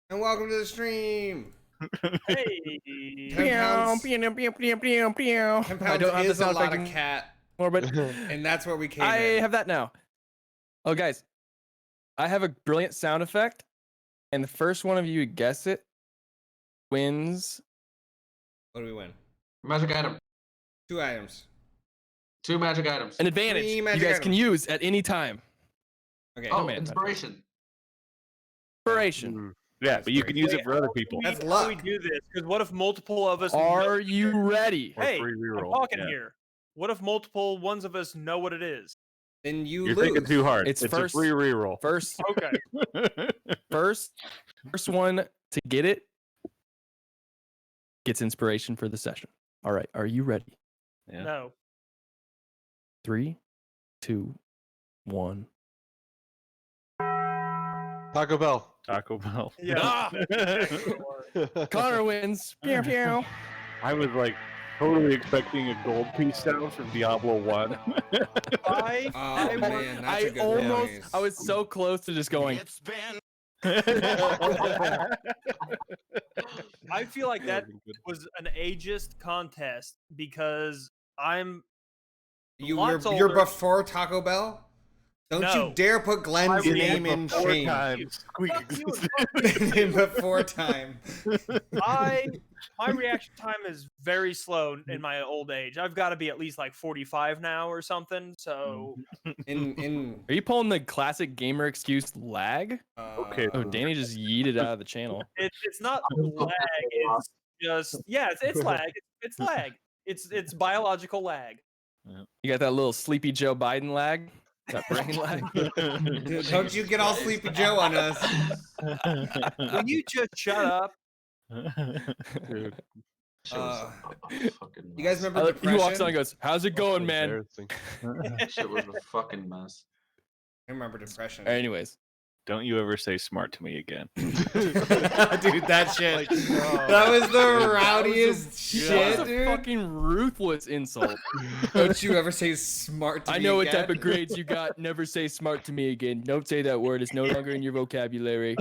And welcome to the stream. Hey. 10 pounds, 10 I pounds don't have the is a sound lot effect of cat, anymore, but and that's where we came I in. have that now. Oh, guys, I have a brilliant sound effect, and the first one of you to guess it wins. What do we win? Magic item. 2 items. 2 magic items. An advantage Three you magic guys can items. use at any time. Okay. Oh, man. inspiration. Inspiration. Yeah, but you can use it for other people. That's How do we luck. do this? Because what if multiple of us Are you ready? Or Hey, free I'm reroll. talking Yeah. here. What if multiple ones of us know what it is? Then you You're lose. thinking too hard. It's It's first- a free reroll. First, Okay. first one to get it gets inspiration for the session. All right, are you ready? Yeah. No. 3, 2, 1. Taco Bell. Taco Bell. Yeah. Connor wins. Pew, pew. I was like totally expecting a gold piece sound from Diablo 1. I Oh man, that's a good almost, noise. I was so close to just going. I feel like that was an ageist contest because I'm You're lots older. before Taco Bell? Don't No. you dare put Glenn's I name in Four shame. times. Squeak Fuck you. existed. In before time. My reaction time is very slow in my old age. I've got to be at least like 45 now or something. So In Are you pulling the classic gamer excuse lag? Okay. Oh, Danny just yeeted out of the channel. it's not lag. It's just it's lag. It's lag. It's biological lag. You got that little sleepy Joe Biden lag? That brain lag? Dude, don't you get all Sleepy Joe on us. Will you just shut up? Dude, Shit was a fucking You guys mess. remember He walks on Depression? and goes, "How's it going, man?" Embarrassing. Shit was a fucking mess. I remember Depression. Anyways, don't you ever say smart to me again. Dude, that shit. That was the rowdiest that shit, was a dude. fucking ruthless insult. Don't you ever say smart to I me know what again? type of grades you got. Never say smart to me again. Don't say that word. It's no longer in your vocabulary.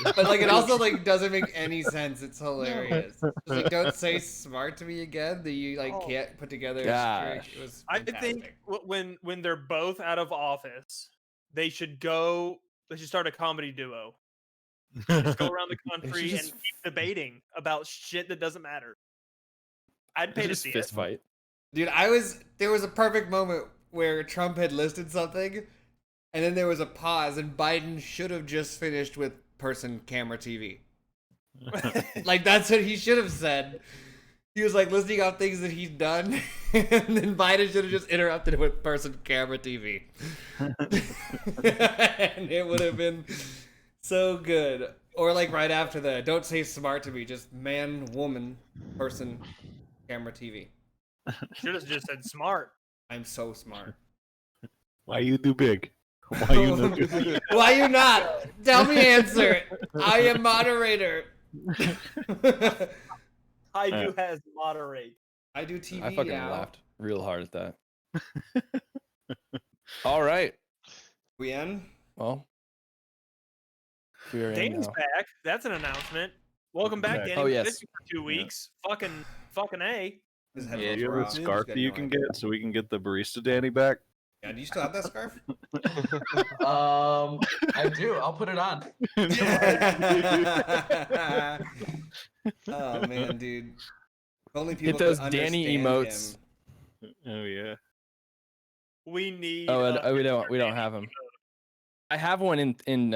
But like, it also like doesn't make any sense. It's hilarious. Just, like, don't say smart to me again. That you like Oh. can't put together. a Gosh. string. It was. I think fantastic. when they're both out of office, they should start a comedy duo. Just go around the country and just- keep debating about shit that doesn't matter. I'd pay to Just see fist it. fight. Dude, there was a perfect moment where Trump had listed something, and then there was a pause, and Biden should have just finished with person, camera, TV. Like, that's what he should have said. He was like listing out things that he's done, and then Biden should have just interrupted with person, camera, TV. And it would have been so good. Or like right after that, don't say smart to me, just man, woman, person, camera, TV. Should have just said smart. I'm so smart. Why you do big? Why you no good? Why you not? Tell me answer it. I am moderator. I do has moderate. I do TV I fucking now. laughed real hard at that. All right. We in? Well, we are in Danny's now. back. That's an announcement. Welcome back, back. Danny. Oh, We yes. missed you for 2 weeks. Fucking A. His Yeah, headphones Do you were have a off. scarf that you can get so we can get the barista Danny back? Yeah, do you still have that scarf? I do. I'll put it on. Oh man, dude. If only people Get those could Danny understand emotes. him. Oh yeah. We need. Oh, and we don't have them. I have one in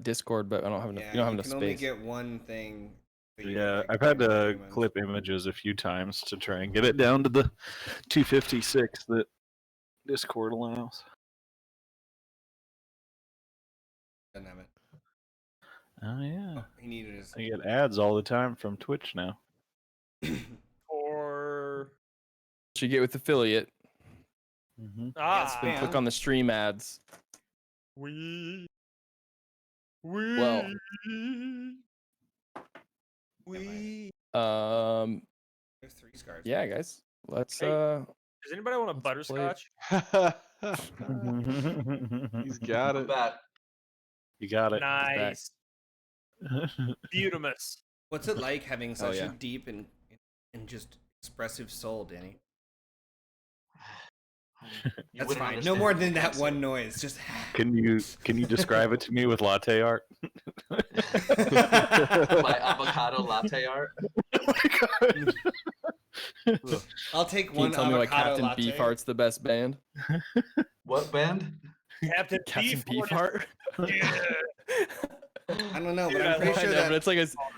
Discord, but I don't have enough. Yeah, you don't have you enough can only space. get one thing. that you Yeah, like I've had to documents. clip images a few times to try and get it down to the 256 that Discord allows. Doesn't have it. Oh yeah. Oh, he needed his. I get ads all the time from Twitch now. Or You get with affiliate. ah, spam. Click on the stream ads. we Well. There's 3 scarves. Yeah, guys. Let's Hey. Does anybody want a Let's play. butterscotch? He's got I'm it. back. You got it. Nice. Beautimus. What's it like having such yeah. a deep and just expressive soul, Danny? You That's wouldn't fine. No understand more what than I'm that one saying. noise. Just Can you describe it to me with latte art? My avocado latte art. Oh my God. I'll take Can you one tell me why avocado Captain latte. Beefheart's the best band? What band? Captain Captain Beefheart. Beefheart? Yeah. I don't know, but Dude, I I'm pretty love sure I know, that. but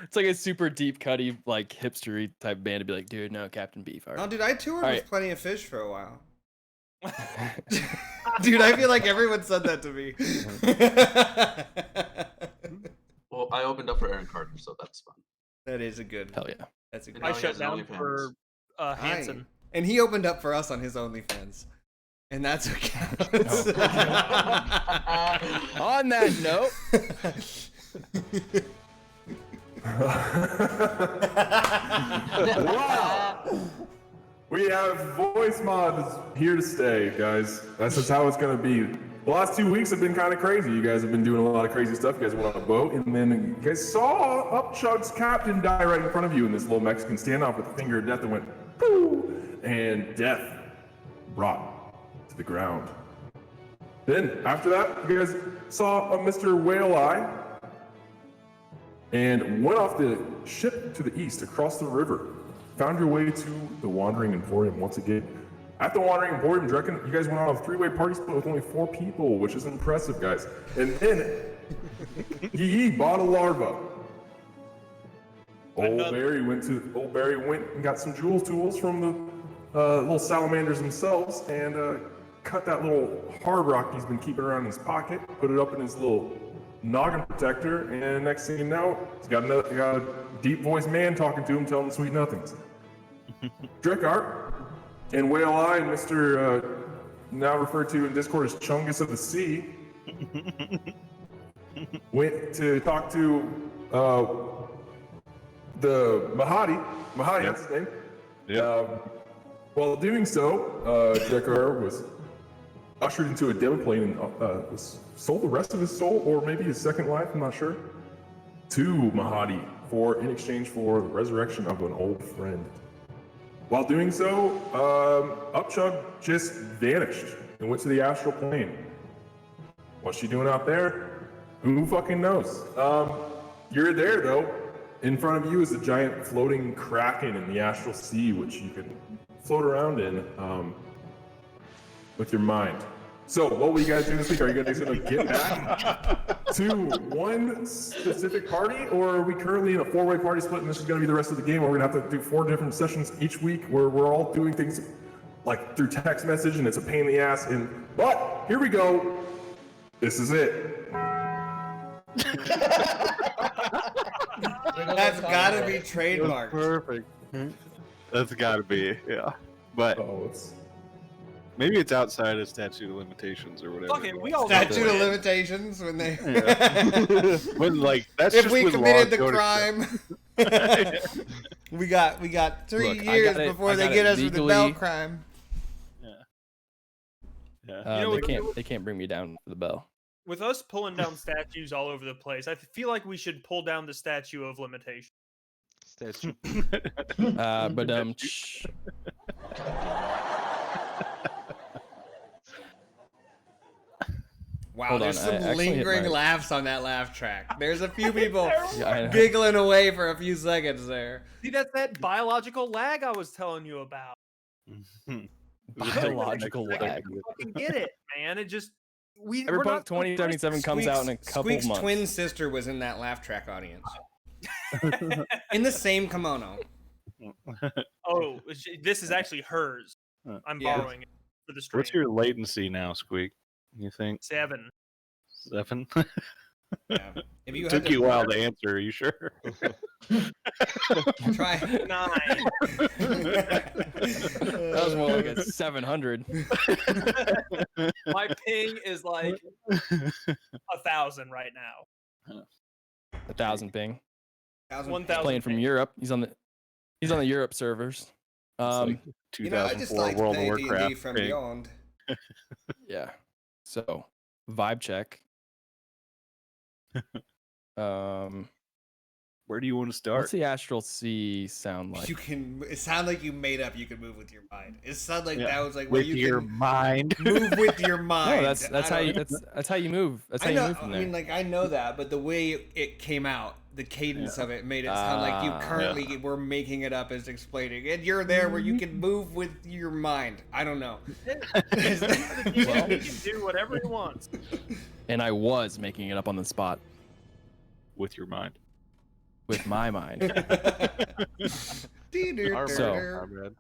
it's like a super deep cutty, like hipstery type band to be like, dude, no, Captain Beefheart. Oh, dude, I toured Alright. with Plenty of Fish for a while. Dude, I feel like everyone said that to me. Well, I opened up for Aaron Carter, so that's fun. That is a good. Hell yeah. That's a good. Now I he shut has an down OnlyFans. for Hanson. And he opened up for us on his OnlyFans, and that's what counts. On that note, Wow! We have voice mods here to stay, guys. That's just how it's gonna be. The last 2 weeks have been kind of crazy. You guys have been doing a lot of crazy stuff. You guys went on a boat, and then you guys saw Upchug's captain die right in front of you in this little Mexican standoff with the finger of death that went boo, and death brought to the ground. Then, after that, you guys saw a Mr. Whale Eye and went off the ship to the east across the river. Found your way to the Wandering Emporium once again. At the Wandering Emporium, do you reckon you guys went on a three-way party split with only 4 people, which is impressive, guys. And then, Yee bought a larva. Old Barry went and got some jewel tools from the little salamanders themselves and cut that little hard rock he's been keeping around in his pocket, put it up in his little noggin protector, and next thing you know, he's got a deep voiced man talking to him, telling him sweet nothings. Drickart and Whale Eye and Mr. Now referred to in Discord as Chungus of the Sea went to talk to the Mahadi. That's his name. Yeah. While doing so, Drickart was ushered into a demo plane and was sold the rest of his soul, or maybe his second life, I'm not sure, to Mahadi in exchange for the resurrection of an old friend. While doing so, Upchug just vanished and went to the astral plane. What's she doing out there? Who fucking knows? You're there though. In front of you is a giant floating kraken in the astral sea, which you can float around in with your mind. So, what will you guys do this week? Are you guys going to get back to one specific party, or are we currently in a 4-way party split and this is going to be the rest of the game, where we're going to have to do 4 different sessions each week where we're all doing things like through text message and it's a pain in the ass, but here we go. This is it. That's gotta be trademarked. Perfect. That's gotta be, yeah. But Oh, maybe it's outside of statute of limitations or whatever. Fuck it, we all Statute know of it. limitations when they. When like that's If just we when committed the laws go to crime, we got 3 Look, I years got it- before I they got get it us for the bell legally- crime. Yeah. You know, they can't bring me down for the bell. With us pulling down statues all over the place, I feel like we should pull down the statue of limitation. Statue. But Wow, Hold there's on, some I actually hit lingering my- laughs on that laugh track. There's a few people Yeah, I know. giggling away for a few seconds there. See, that's that biological lag I was telling you about. Biological Like, lag. I fucking get it, man. It just we're Cyberpunk not 2077 comes out in a couple Squeak's months. twin sister was in that laugh track audience. In the same kimono. Oh, this is actually hers. I'm Yeah. borrowing it for the stream. What's your latency now, Squeak? You think 7? 7? Yeah. If you Took had you a while to to answer. Are you sure? try. 9. That was more like a 700. My ping is like 1,000 right now. 1,000 ping. 1,000 Playing from ping. Europe. He's on the Europe servers. Like You know, I 2004 just like to World of play D&D Warcraft. from thing. beyond. Yeah. So vibe check. Where do you want to start? What's the astral sea sound like? You can. It sounded like you made up. You could move with your mind. It sounded like Yeah. that was like where With you your can mind. move with your mind. No, that's how you that's how you move. That's how I you know. move from I there. mean, like I know that, but the way it came out, the cadence of it made it sound like you currently were making it up as explaining. And you're there where you can move with your mind. I don't know. He can do whatever he wants. And I was making it up on the spot With your mind. with my mind. Our bad.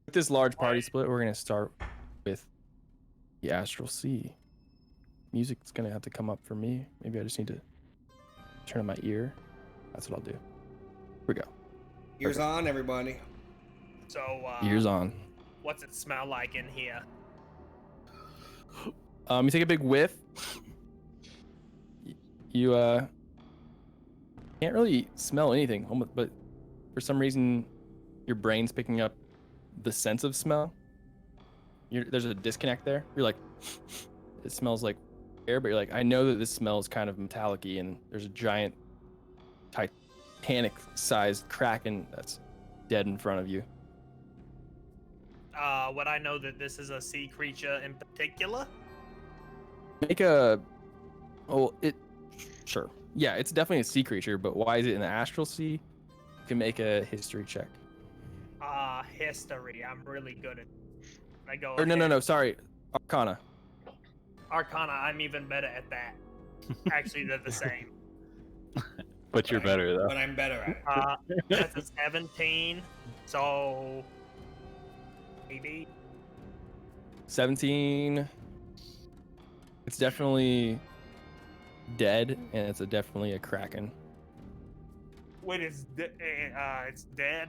With this large party split, we're gonna start with the astral sea. Music's gonna have to come up for me. Maybe I just need to turn on my ear. That's what I'll do. Here we go. Ears on, everybody. So, Ears on. what's it smell like in here? You take a big whiff. You can't really smell anything, but for some reason, your brain's picking up the sense of smell. There's a disconnect there. You're like, it smells like air, but you're like, I know that this smells kind of metallic-y, and there's a giant Titanic-sized kraken that's dead in front of you. Would I know that this is a sea creature in particular? Make a, sure. Yeah, it's definitely a sea creature, but why is it in the astral sea? You can make a history check. History. I'm really good at. I go. Or no, ahead. sorry, Arcana. Arcana. I'm even better at that. Actually, they're the same. But you're better though. But I'm better at it. That's a 17. So maybe 17. It's definitely dead, and it's definitely a kraken. wait, it's dead.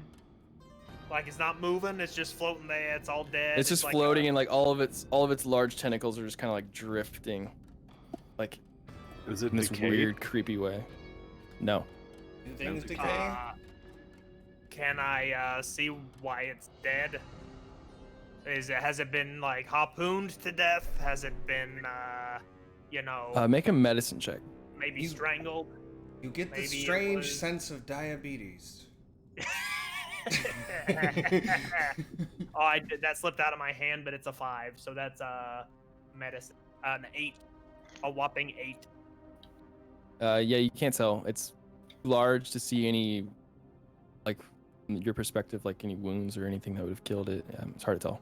Like it's not moving. It's just floating there. It's all dead. It's just like floating, and like all of its large tentacles are just kind of like drifting, like Is it in this decayed? weird, creepy way. No. Do things Sounds decay? Can I see why it's dead? Has it been like harpooned to death? Has it been Make a medicine check. maybe You- strangled? You get the maybe it strange was- sense of diabetes. That slipped out of my hand, but it's a 5, so that's medicine. An 8, a whopping 8. Yeah, you can't tell. It's large to see any, like, from your perspective, like any wounds or anything that would have killed it. It's hard to tell.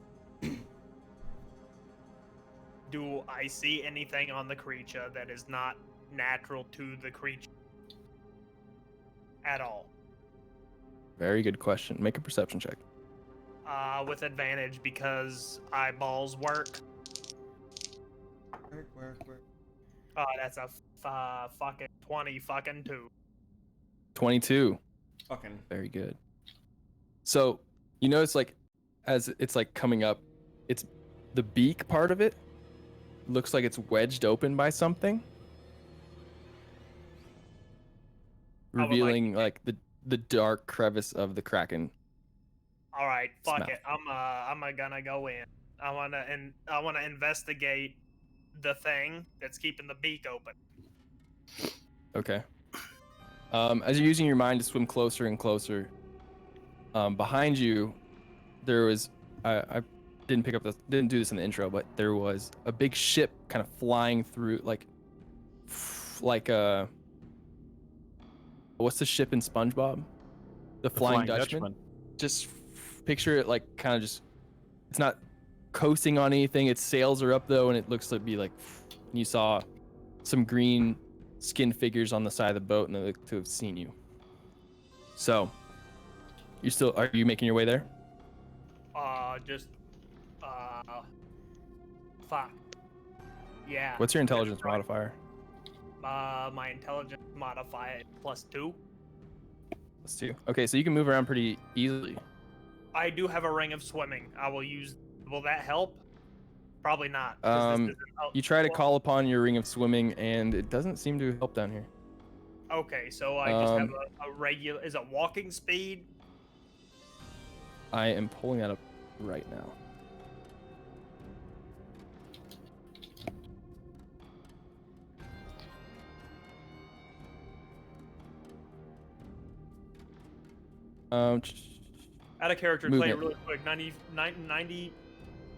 Do I see anything on the creature that is not natural to the creature at all? Very good question. Make a perception check. With advantage because eyeballs work. Work. Oh, that's a fucking 20 fucking 2. 22. Fucking. Very good. So, you notice, like, as it's like coming up, it's the beak part of it looks like it's wedged open by something, I would like revealing like the dark crevice of the kraken. All right, fuck Smell. it. I'm gonna go in. I wanna investigate the thing that's keeping the beak open. Okay. As you're using your mind to swim closer and closer, behind you, there was I didn't do this in the intro, but there was a big ship kind of flying through, like what's the ship in SpongeBob? The Flying Dutchman. Just picture it like kind of just, it's not coasting on anything. Its sails are up though, and it looks to be like, you saw some green skin figures on the side of the boat, and they look to have seen you. So, are you making your way there? Fuck. Yeah. What's your intelligence modifier? My intelligence modifier +2. +2. Okay, so you can move around pretty easily. I do have a ring of swimming. I will use. Will that help? Probably not. 'Cause this doesn't help- You try to well, call upon your ring of swimming, and it doesn't seem to help down here. Okay, so I just have a regular. Is it walking speed? I am pulling that up right now. Add a character and play it Movement. really quick.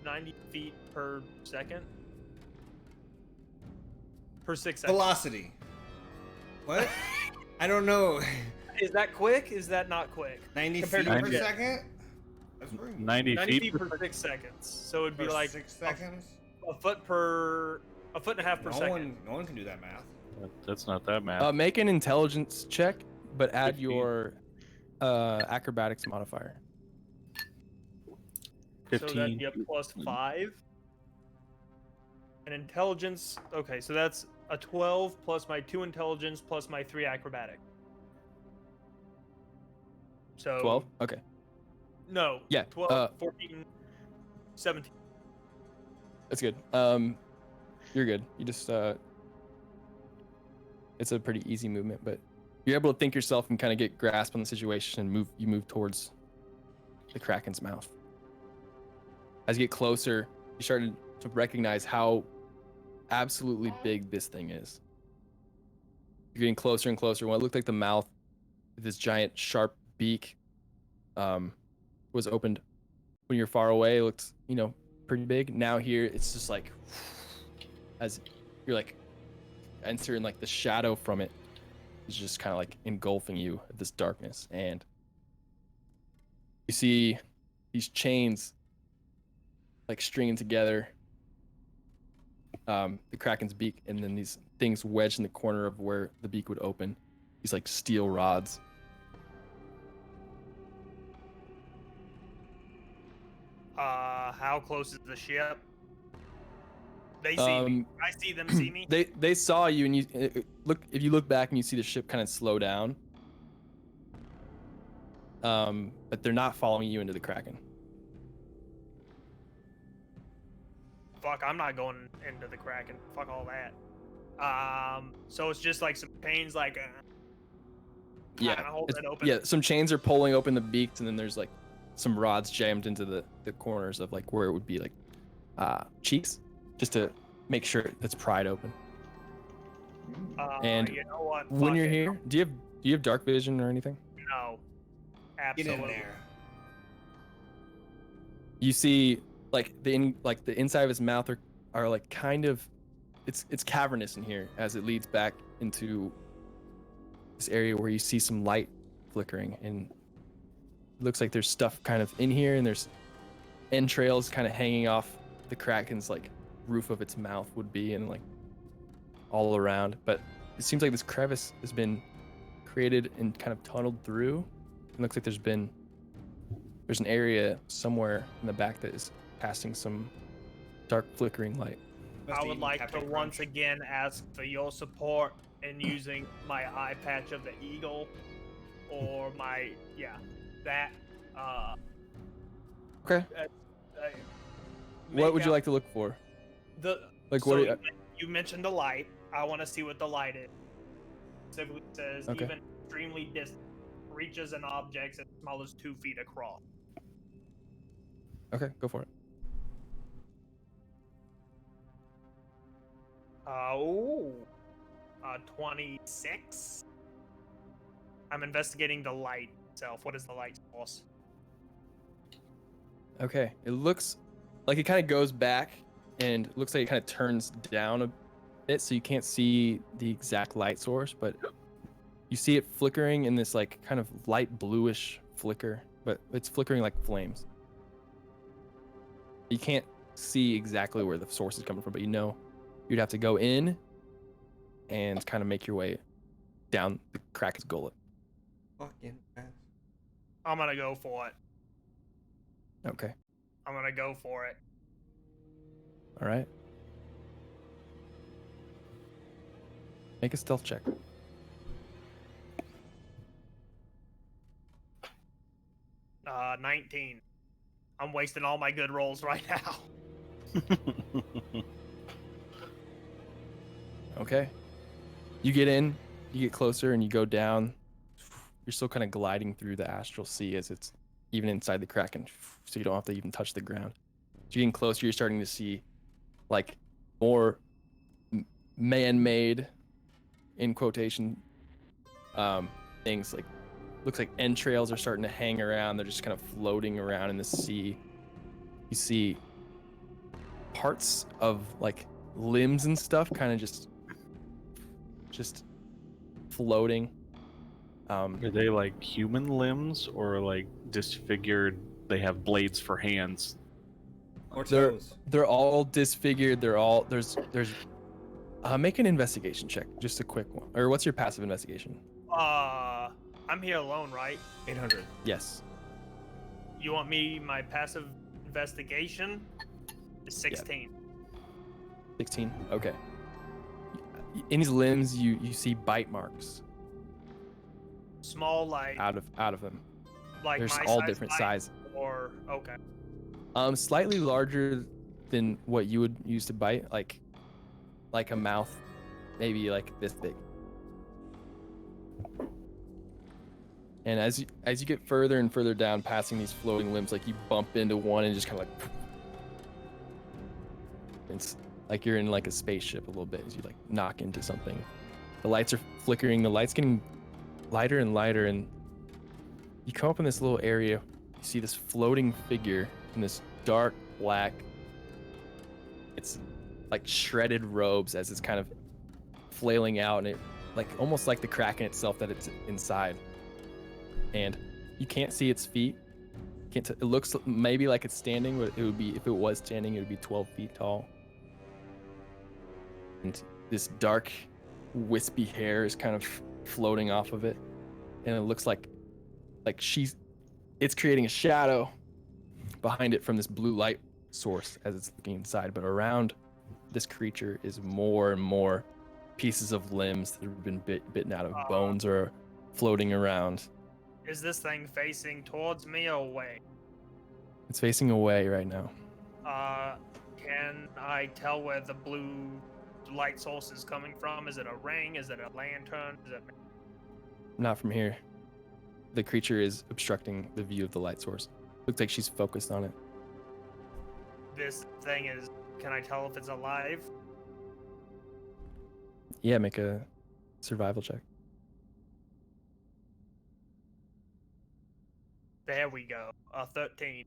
90 feet per second. Per 6 seconds. Velocity. What? I don't know. Is that quick? Is that not quick? 90 Compared feet to per jet. second? That's pretty good. 90 90 feet. feet per 6 seconds. So it'd be For like 6 seconds? a foot and a half per second. No one can do that math. That's not that bad. Make an intelligence check, but add 15. your acrobatics modifier. So that'd 15. be a +5. And intelligence. Okay, so that's a 12 plus my 2 intelligence plus my 3 acrobatic. So 12. Okay. No. Yeah, 12, 14, 17. That's good. You're good. You just it's a pretty easy movement, but you're able to think yourself and kind of get grasp on the situation and move. You move towards the Kraken's mouth. As you get closer, you start to recognize how absolutely big this thing is. You're getting closer and closer. What looked like the mouth, this giant sharp beak, was opened when you're far away. It looked, pretty big. Now here, it's just like, as you're like entering like the shadow from it is just kind of like engulfing you at this darkness, and you see these chains like stringing together the Kraken's beak, and then these things wedged in the corner of where the beak would open, these like steel rods. How close is the ship? They see me. I see them see me. They saw you, and if you look back and you see the ship kind of slow down, but they're not following you into the Kraken. Fuck, I'm not going into the Kraken. Fuck all that. So it's just like some chains, like Yeah, hold it open. yeah. Some chains are pulling open the beaks, and then there's like some rods jammed into the corners of like where it would be like cheeks, just to make sure it's pried open. And you know what? when Fuck you're it. here, do you have dark vision or anything? No. Get Absolutely. in there. You see like the inside of his mouth are like kind of, it's cavernous in here as it leads back into this area where you see some light flickering, and it looks like there's stuff kind of in here, and there's entrails kind of hanging off the Kraken's like roof of its mouth would be, and like all around. But it seems like this crevice has been created and kind of tunneled through. It looks like there's an area somewhere in the back that is casting some dark flickering light. Must I have would eaten like Captain to Crunch. once again ask for your support in using my eye patch of the eagle, or my that. Okay. What would you like to look for? Like so what? Do you mentioned a light. I want to see what the light is. Simply says Okay. even extremely distant reaches an object as small as 2 feet across. Okay, go for it. 26. I'm investigating the light itself. What is the light source? Okay, it looks like it kind of goes back, and it looks like it kind of turns down a bit, so you can't see the exact light source, but you see it flickering in this like kind of light bluish flicker, but it's flickering like flames. You can't see exactly where the source is coming from, but you'd have to go in and kind of make your way down the Kraken's gullet. Fucking ass. I'm gonna go for it. Okay. I'm gonna go for it. All right. Make a stealth check. Uh, 19. I'm wasting all my good rolls right now. Okay. You get in, you get closer, and you go down. You're still kind of gliding through the astral sea as it's even inside the Kraken, so you don't have to even touch the ground. As you're getting closer, you're starting to see like more man-made, in quotation, things like looks like entrails are starting to hang around. They're just kind of floating around in the sea. You see parts of like limbs and stuff kind of just floating. Are they like human limbs or like disfigured? They have blades for hands. Or They're toes. they're all disfigured. They're all there's make an investigation check, just a quick one. Or what's your passive investigation? I'm here alone, right? 800. Yes. You want me my passive investigation? Is 16. 16. Okay. In his limbs, you see bite marks Small, like out of them. like There's my all size different bite, size. or okay. Slightly larger than what you would use to bite, like a mouth, maybe like this big. And as you get further and further down, passing these floating limbs, like you bump into one and just kind of like, it's like you're in like a spaceship a little bit as you like knock into something. The lights are flickering. The light's getting lighter and lighter, and you come up in this little area. You see this floating figure in this dark black. It's like shredded robes as it's kind of flailing out, and it like almost like the Kraken itself that it's inside. And you can't see its feet. It looks maybe like it's standing, but it would be, if it was standing, it would be 12 feet tall. And this dark, wispy hair is kind of floating off of it, and it looks like it's creating a shadow behind it from this blue light source as it's looking inside. But around this creature is more and more pieces of limbs that have been bitten out of bones or floating around. Is this thing facing towards me or away? It's facing away right now. Can I tell where the blue light source is coming from? Is it a ring? Is it a lantern? Is it... Not from here. The creature is obstructing the view of the light source. Looks like she's focused on it. This thing is... Can I tell if it's alive? Yeah, make a survival check. There we go. 13.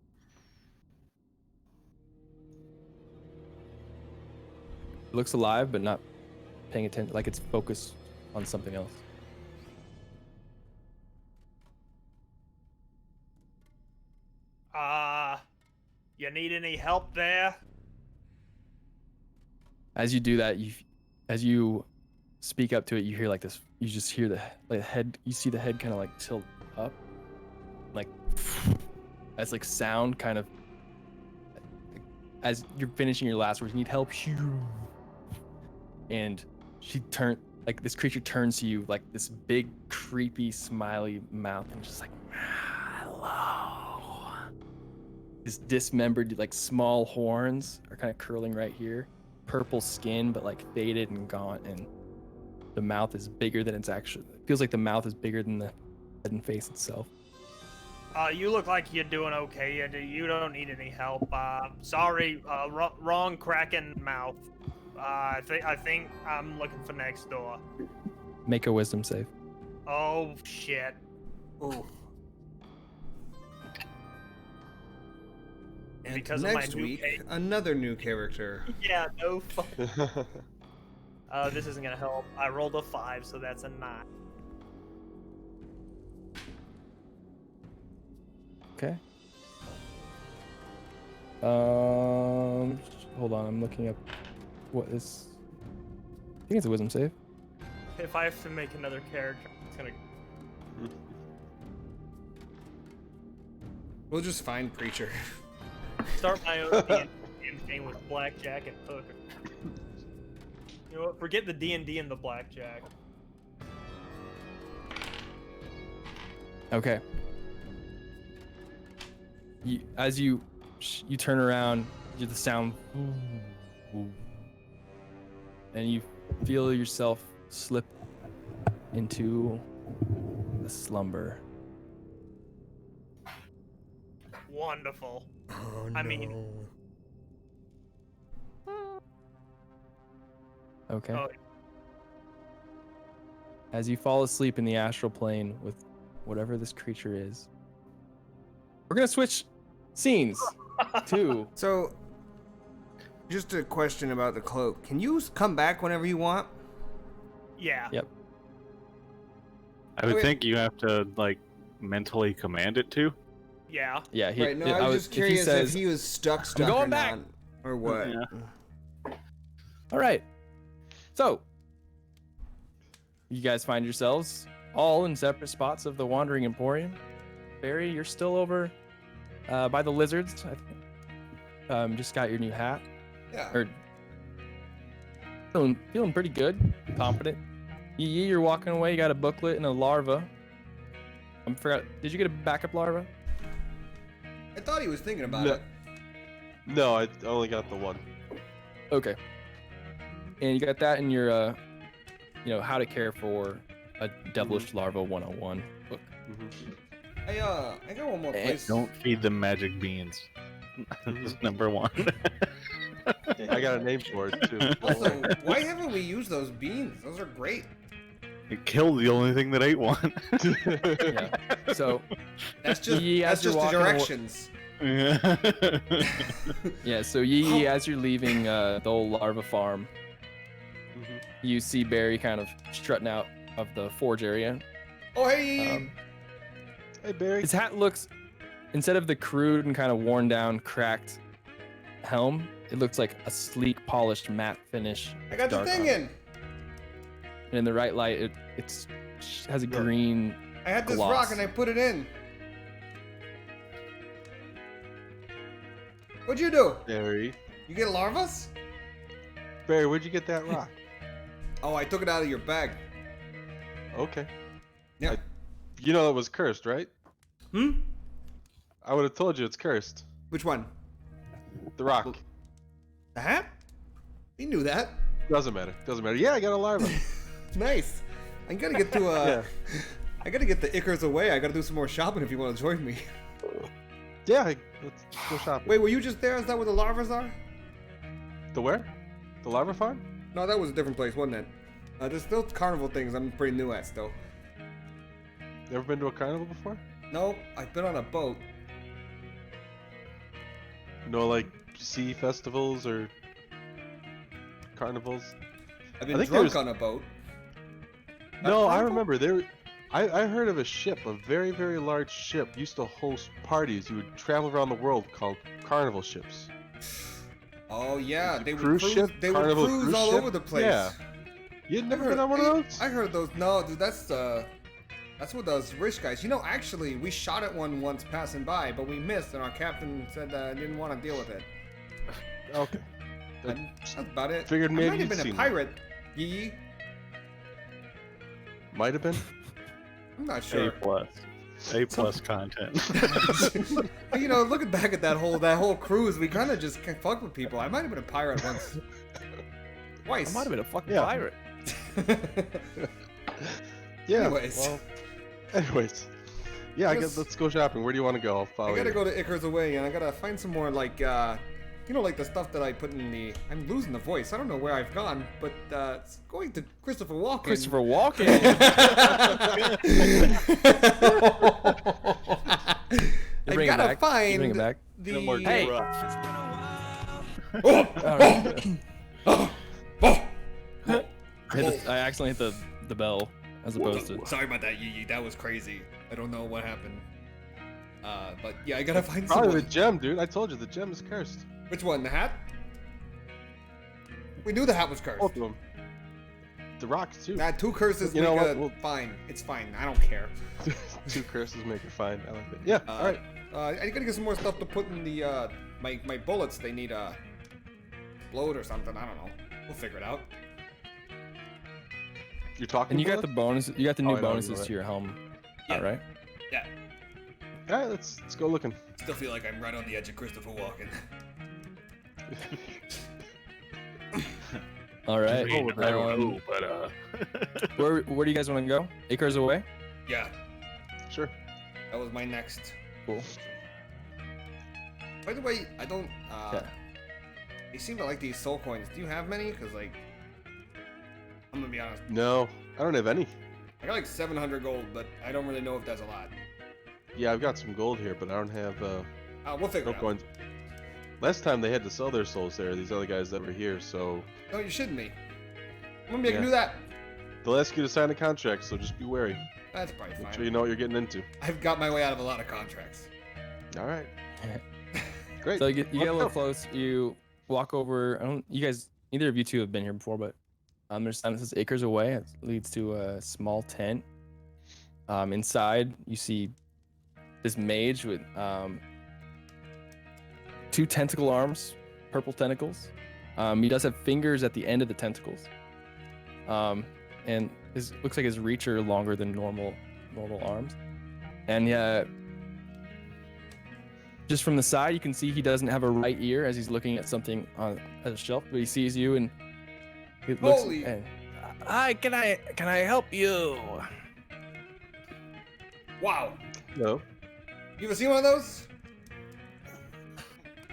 It looks alive, but not paying attention. Like it's focused on something else. You need any help there? As you do that, as you speak up to it, you hear like this. You just hear the head. You see the head kind of like tilt up, like as like sound kind of. As you're finishing your last words, you need help. And this creature turns to you like this big, creepy, smiley mouth, and just like, hello. His dismembered, like small horns are kind of curling right here. Purple skin, but like faded and gaunt, and the mouth is bigger than it's actually. It feels like the mouth is bigger than the head and face itself. You look like you're doing okay. You don't need any help. Sorry, wrong Kraken mouth. I think I'm looking for next door. Make a wisdom save. Oh shit. Ooh. And Because of my next new week, cape. another new character. Yeah, no fuck. This isn't gonna help. I rolled a 5, so that's a 9. Okay. Hold on, I'm looking up what is. I think it's a wisdom save. If I have to make another character, it's gonna. We'll just find Preacher. Start my own campaign with blackjack and poker. You know what? Forget the D&D and the blackjack. Okay. As you turn around, you hear the sound, and you feel yourself slip into a slumber. Wonderful. Oh I mean- Okay. Oh, As you fall asleep in the astral plane with whatever this creature is. We're gonna switch scenes to So, just a question about the cloak. Can you come back whenever you want? Yeah. Yep. I would Okay. think you have to like mentally command it to. Yeah. yeah. Right. No, I was just curious if he was stuck going or back." not, or what. Yeah. All right. So, you guys find yourselves all in separate spots of the Wandering Emporium. Barry, you're still over by the lizards, I think. Just got your new hat. Yeah. Or feeling pretty good, confident. Yee, you're walking away. You got a booklet and a larva. I forgot. Did you get a backup larva? I thought he was thinking about No. it. No, I only got the one. Okay. And you got that in your, how to care for a devilish larva 101 book. I got one more Eh, place. Don't feed them magic beans. That's number one. I got a name for it too. Also, why haven't we used those beans? Those are great. It killed the only thing that ate one. Yeah. So, That's just Yee, that's as you're just the walking directions. yeah. So Yee, as you're leaving the old larva farm, you see Barry kind of strutting out of the forge area. Oh hey. Hey Barry. His hat looks, instead of the crude and kind of worn down, cracked helm, it looks like a sleek, polished matte finish. I got the dark thing armor. in. And in the right light, it has a green. I had this gloss. rock and I put it in. What'd you do? Barry. You get larvas? Barry, where'd you get that rock? Oh, I took it out of your bag. Okay. Yeah. You know it was cursed, right? Hmm? I would have told you it's cursed. Which one? The rock. The hat? You knew that. Doesn't matter. Doesn't matter. Yeah, I got a larva. Nice. I gotta get to Yeah. I gotta get the Ickers away. I gotta do some more shopping if you want to join me. Yeah, let's go shopping. Wait, were you just there? Is that where the larvas are? The where? The larva farm? No, that was a different place, wasn't it? There's still carnival things I'm pretty new at still. You ever been to a carnival before? No, I've been on a boat. No, like sea festivals or carnivals? I've I been think drunk there's- on a boat. No, I carnival? remember there. I heard of a ship, a very, very large ship, used to host parties. You would travel around the world called carnival ships. Oh yeah, It's a they would cruise cruise. ship? They would Carnival cruise cruise all ship? over the place. Yeah. You'd never been on one of those? I heard those. No, dude, that's what those rich guys. You know, actually, we shot at one once passing by, but we missed, and our captain said didn't want to deal with it. Okay. And that's about it. Figured I maybe might have you'd been a seen pirate. Yee. Might have been. I'm not A sure. plus. A plus content. You know, looking back at that whole cruise, we kind of just fucked with people. I might have been a pirate once. I Twice. might have been a fucking Yeah. pirate. Yeah. Anyways. Well, anyways. Yeah, I guess let's go shopping. Where do you want to go? I'll follow I gotta you. go to Icarus Away, and I gotta find some more, like, like the stuff that I put in the... I'm losing the voice. I don't know where I've gone, but, it's going to Christopher Walken. Christopher Walken. I Bring it gotta back. find Bring it back. the... No more Hey. Oh! All right. Oh! Oh! I accidentally hit the bell as opposed to. Sorry about that, Yee. That was crazy. I don't know what happened. But yeah, I gotta find Probably the someone. gem, dude. I told you the gem is cursed. Which one? The hat? We knew the hat was cursed. Both of them. The rocks too. Nah, 2 curses You know make what, a we'll- fine. It's fine. I don't care. 2 curses make it fine. I like it. Yeah. All right. I gotta get some more stuff to put in the my bullets. They need explode or something. I don't know. We'll figure it out. You're talking. And you got about the bonus. You got the Oh, new I know, I know bonuses that. to your helm. Yeah. All right. Yeah. it? All right. Let's go looking. Still feel like I'm right on the edge of Christopher Walken. All right. I don't know, but Where do you guys want to go? Acres away. Yeah, Sure. that was my next. Cool. By the way, I don't. Yeah. They seem to like these soul coins. Do you have many? Cause like, I'm gonna be honest. No, I don't have any. I got like 700 gold, but I don't really know if that's a lot. Yeah, I've got some gold here, but I don't have We'll figure no it out. coins. Last time they had to sell their souls there, these other guys that were here, so No, you're shitting me. I'm gonna make Yeah. do that. they'll ask you to sign a contract, so just be wary. That's probably Make fine. sure you know what you're getting into. I've got my way out of a lot of contracts. All right. Great. So you get a Let's little go. close. You walk over. I don't. You guys, neither of you two have been here before, but there's a sign that says acres away. It leads to a small tent. Inside, you see this mage with 2 tentacle arms, purple tentacles. He does have fingers at the end of the tentacles. And looks like his reach are longer than normal arms. And just from the side, you can see he doesn't have a right ear as he's looking at something on a shelf, but he sees you and he looks. Holy- And, Hi, can I help you? Wow. No. You ever seen one of those?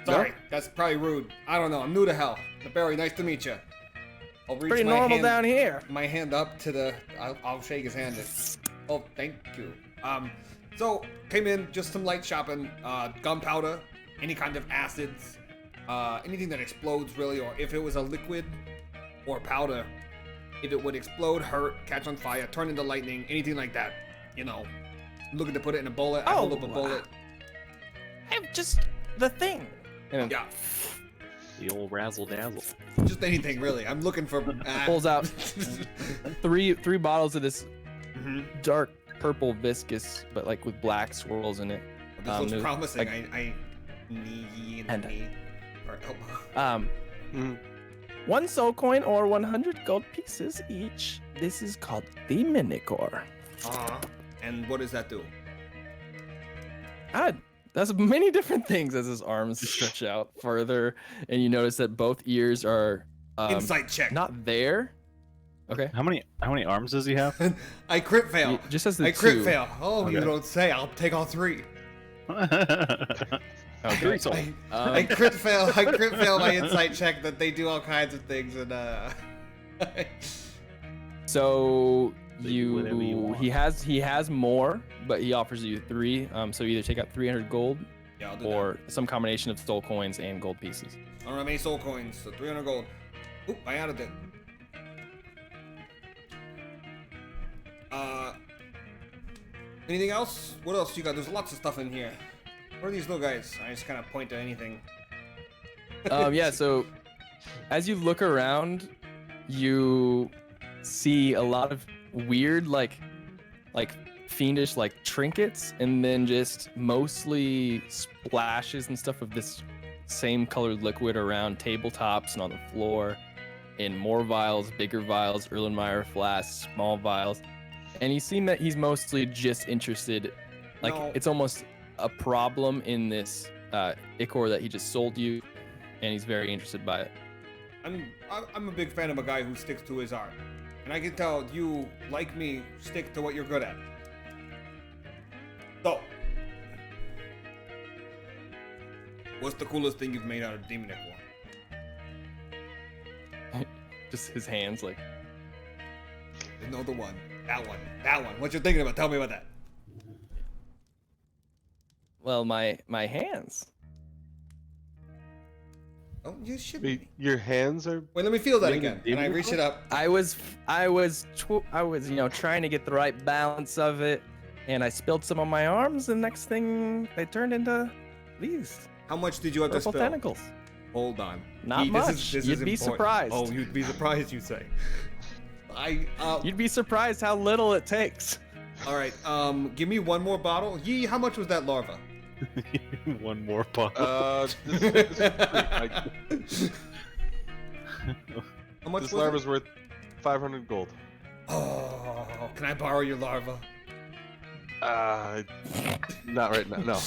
No. Sorry, that's probably rude. I don't know. I'm new to hell. Barry, nice to meet you. I'll reach Pretty my normal hand, down here. my hand up to the. I'll shake his hand. Oh, thank you. So came in just some light shopping. Gunpowder, any kind of acids, anything that explodes really, or if it was a liquid or powder, if it would explode, hurt, catch on fire, turn into lightning, anything like that. You know, looking to put it in a bullet. I hold up a bullet. I'm just the thing. And Yeah, The old razzle dazzle. just anything really. I'm looking for. pulls out three bottles of this Mhm. dark purple viscous, but like with black swirls in it. This looks there's, promising. like- I need And- or elbow. Mhm. 1 soul coin or 100 gold pieces each. This is called the Minicor. And what does that do? Does many different things as his arms stretch out further, and you notice that both ears are Insight check. not there. Okay. How many arms does he have? I crit fail. It just has the I crit 2. fail. Oh, you Okay. don't say. I'll take all 3. Okay. 3 soul. I crit fail. I crit fail my insight check that they do all kinds of things and So So you do whatever you want. he has more, but he offers you 3. So either take out 300 gold Yeah, I'll do or some combination of soul coins and gold pieces. that. I don't have any soul coins, so 300 gold. Oop, I added it. Anything else? What else you got? There's lots of stuff in here. What are these little guys? I just kind of point to anything. Yeah, so as you look around, you see a lot of weird like fiendish like trinkets, and then just mostly splashes and stuff of this same colored liquid around tabletops and on the floor, in more vials, bigger vials, Erlenmeyer flasks, small vials. And you seem that he's mostly just interested, like No. it's almost a problem in this ichor that he just sold you, and he's very interested by it. I'm a big fan of a guy who sticks to his art, and I can tell you, like me, stick to what you're good at. So, what's the coolest thing you've made out of demon ichor? Just his hands like, No, the one. That one. That one. What you're thinking about? Tell me about that. well, my hands. Oh, you should. Wait, your hands are. Wait, let me feel that Made again. of And I demon reach ichor? it up. I was trying to get the right balance of it, and I spilled some on my arms, and next thing they turned into these How much did you have to purple spill? tentacles. Hold on. Not This much. is You'd be important. surprised. Oh, you'd be surprised, you say. You'd be surprised how little it takes. All right. Give me one more bottle. Yee, how much was that larva? One more pot. This is free. How much This was larva's it? worth 500 gold. Oh, can I borrow your larva? Not right now. No.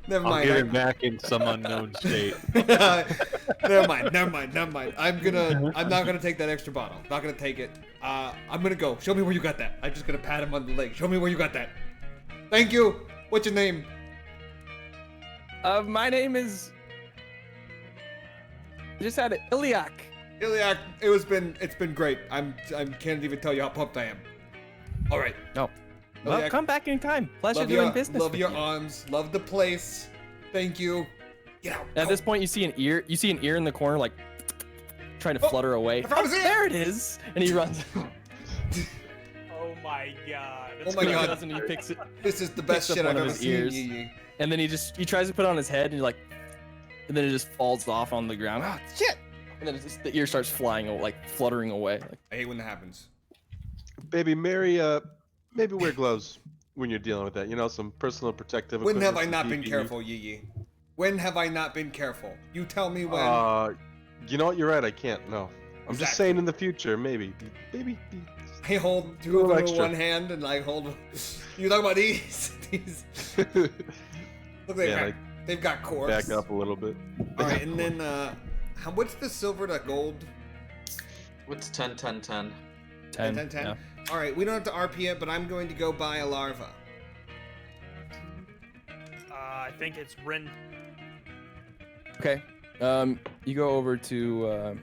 Never I'll mind. give it back in some unknown state. Never mind. I'm not gonna take that extra bottle. Not gonna take it. I'm gonna go. Show me where you got that. I'm just gonna pat him on the leg. Show me where you got that. Thank you. What's your name? My name is. I just had it. Iliak. Iliak. It's been great. I can't even tell you how pumped I am. All right. No. Oh, Well, yeah. come back anytime. Pleasure Love doing your, business. love with your you. arms. Love the place. Thank you. Get out. At Go. this point, you see an ear. You see an ear in the corner, like trying to flutter away. I found his ear! There it is, and he runs. Oh my god. Oh my He god. goes and he picks it, This is the best picks up shit one I've of ever his seen. ears. Yee Yee. and then he tries to put it on his head, and you're like, and then it just falls off on the ground. Ah, shit! And then the ear starts flying, like fluttering away. Like, I hate when that happens. Baby Mary, maybe wear gloves when you're dealing with that. You know, some personal protective When have I equipment, not some been PPE. careful, Yee Yee? When have I not been careful? You tell me when. You know what? You're right. I can't. No. I'm just Exactly. saying in the future, maybe. Maybe. I hold two little of them extra. with one hand and I hold. You talking about these? These. Look, Yeah, they've got cores. back up a little bit. All right, and then what's the silver to gold? What's 10, 10, 10? 10. 10, 10. Yeah. All right, we don't have to RP it, but I'm going to go buy a larva. I think it's Rin. Okay. You go over to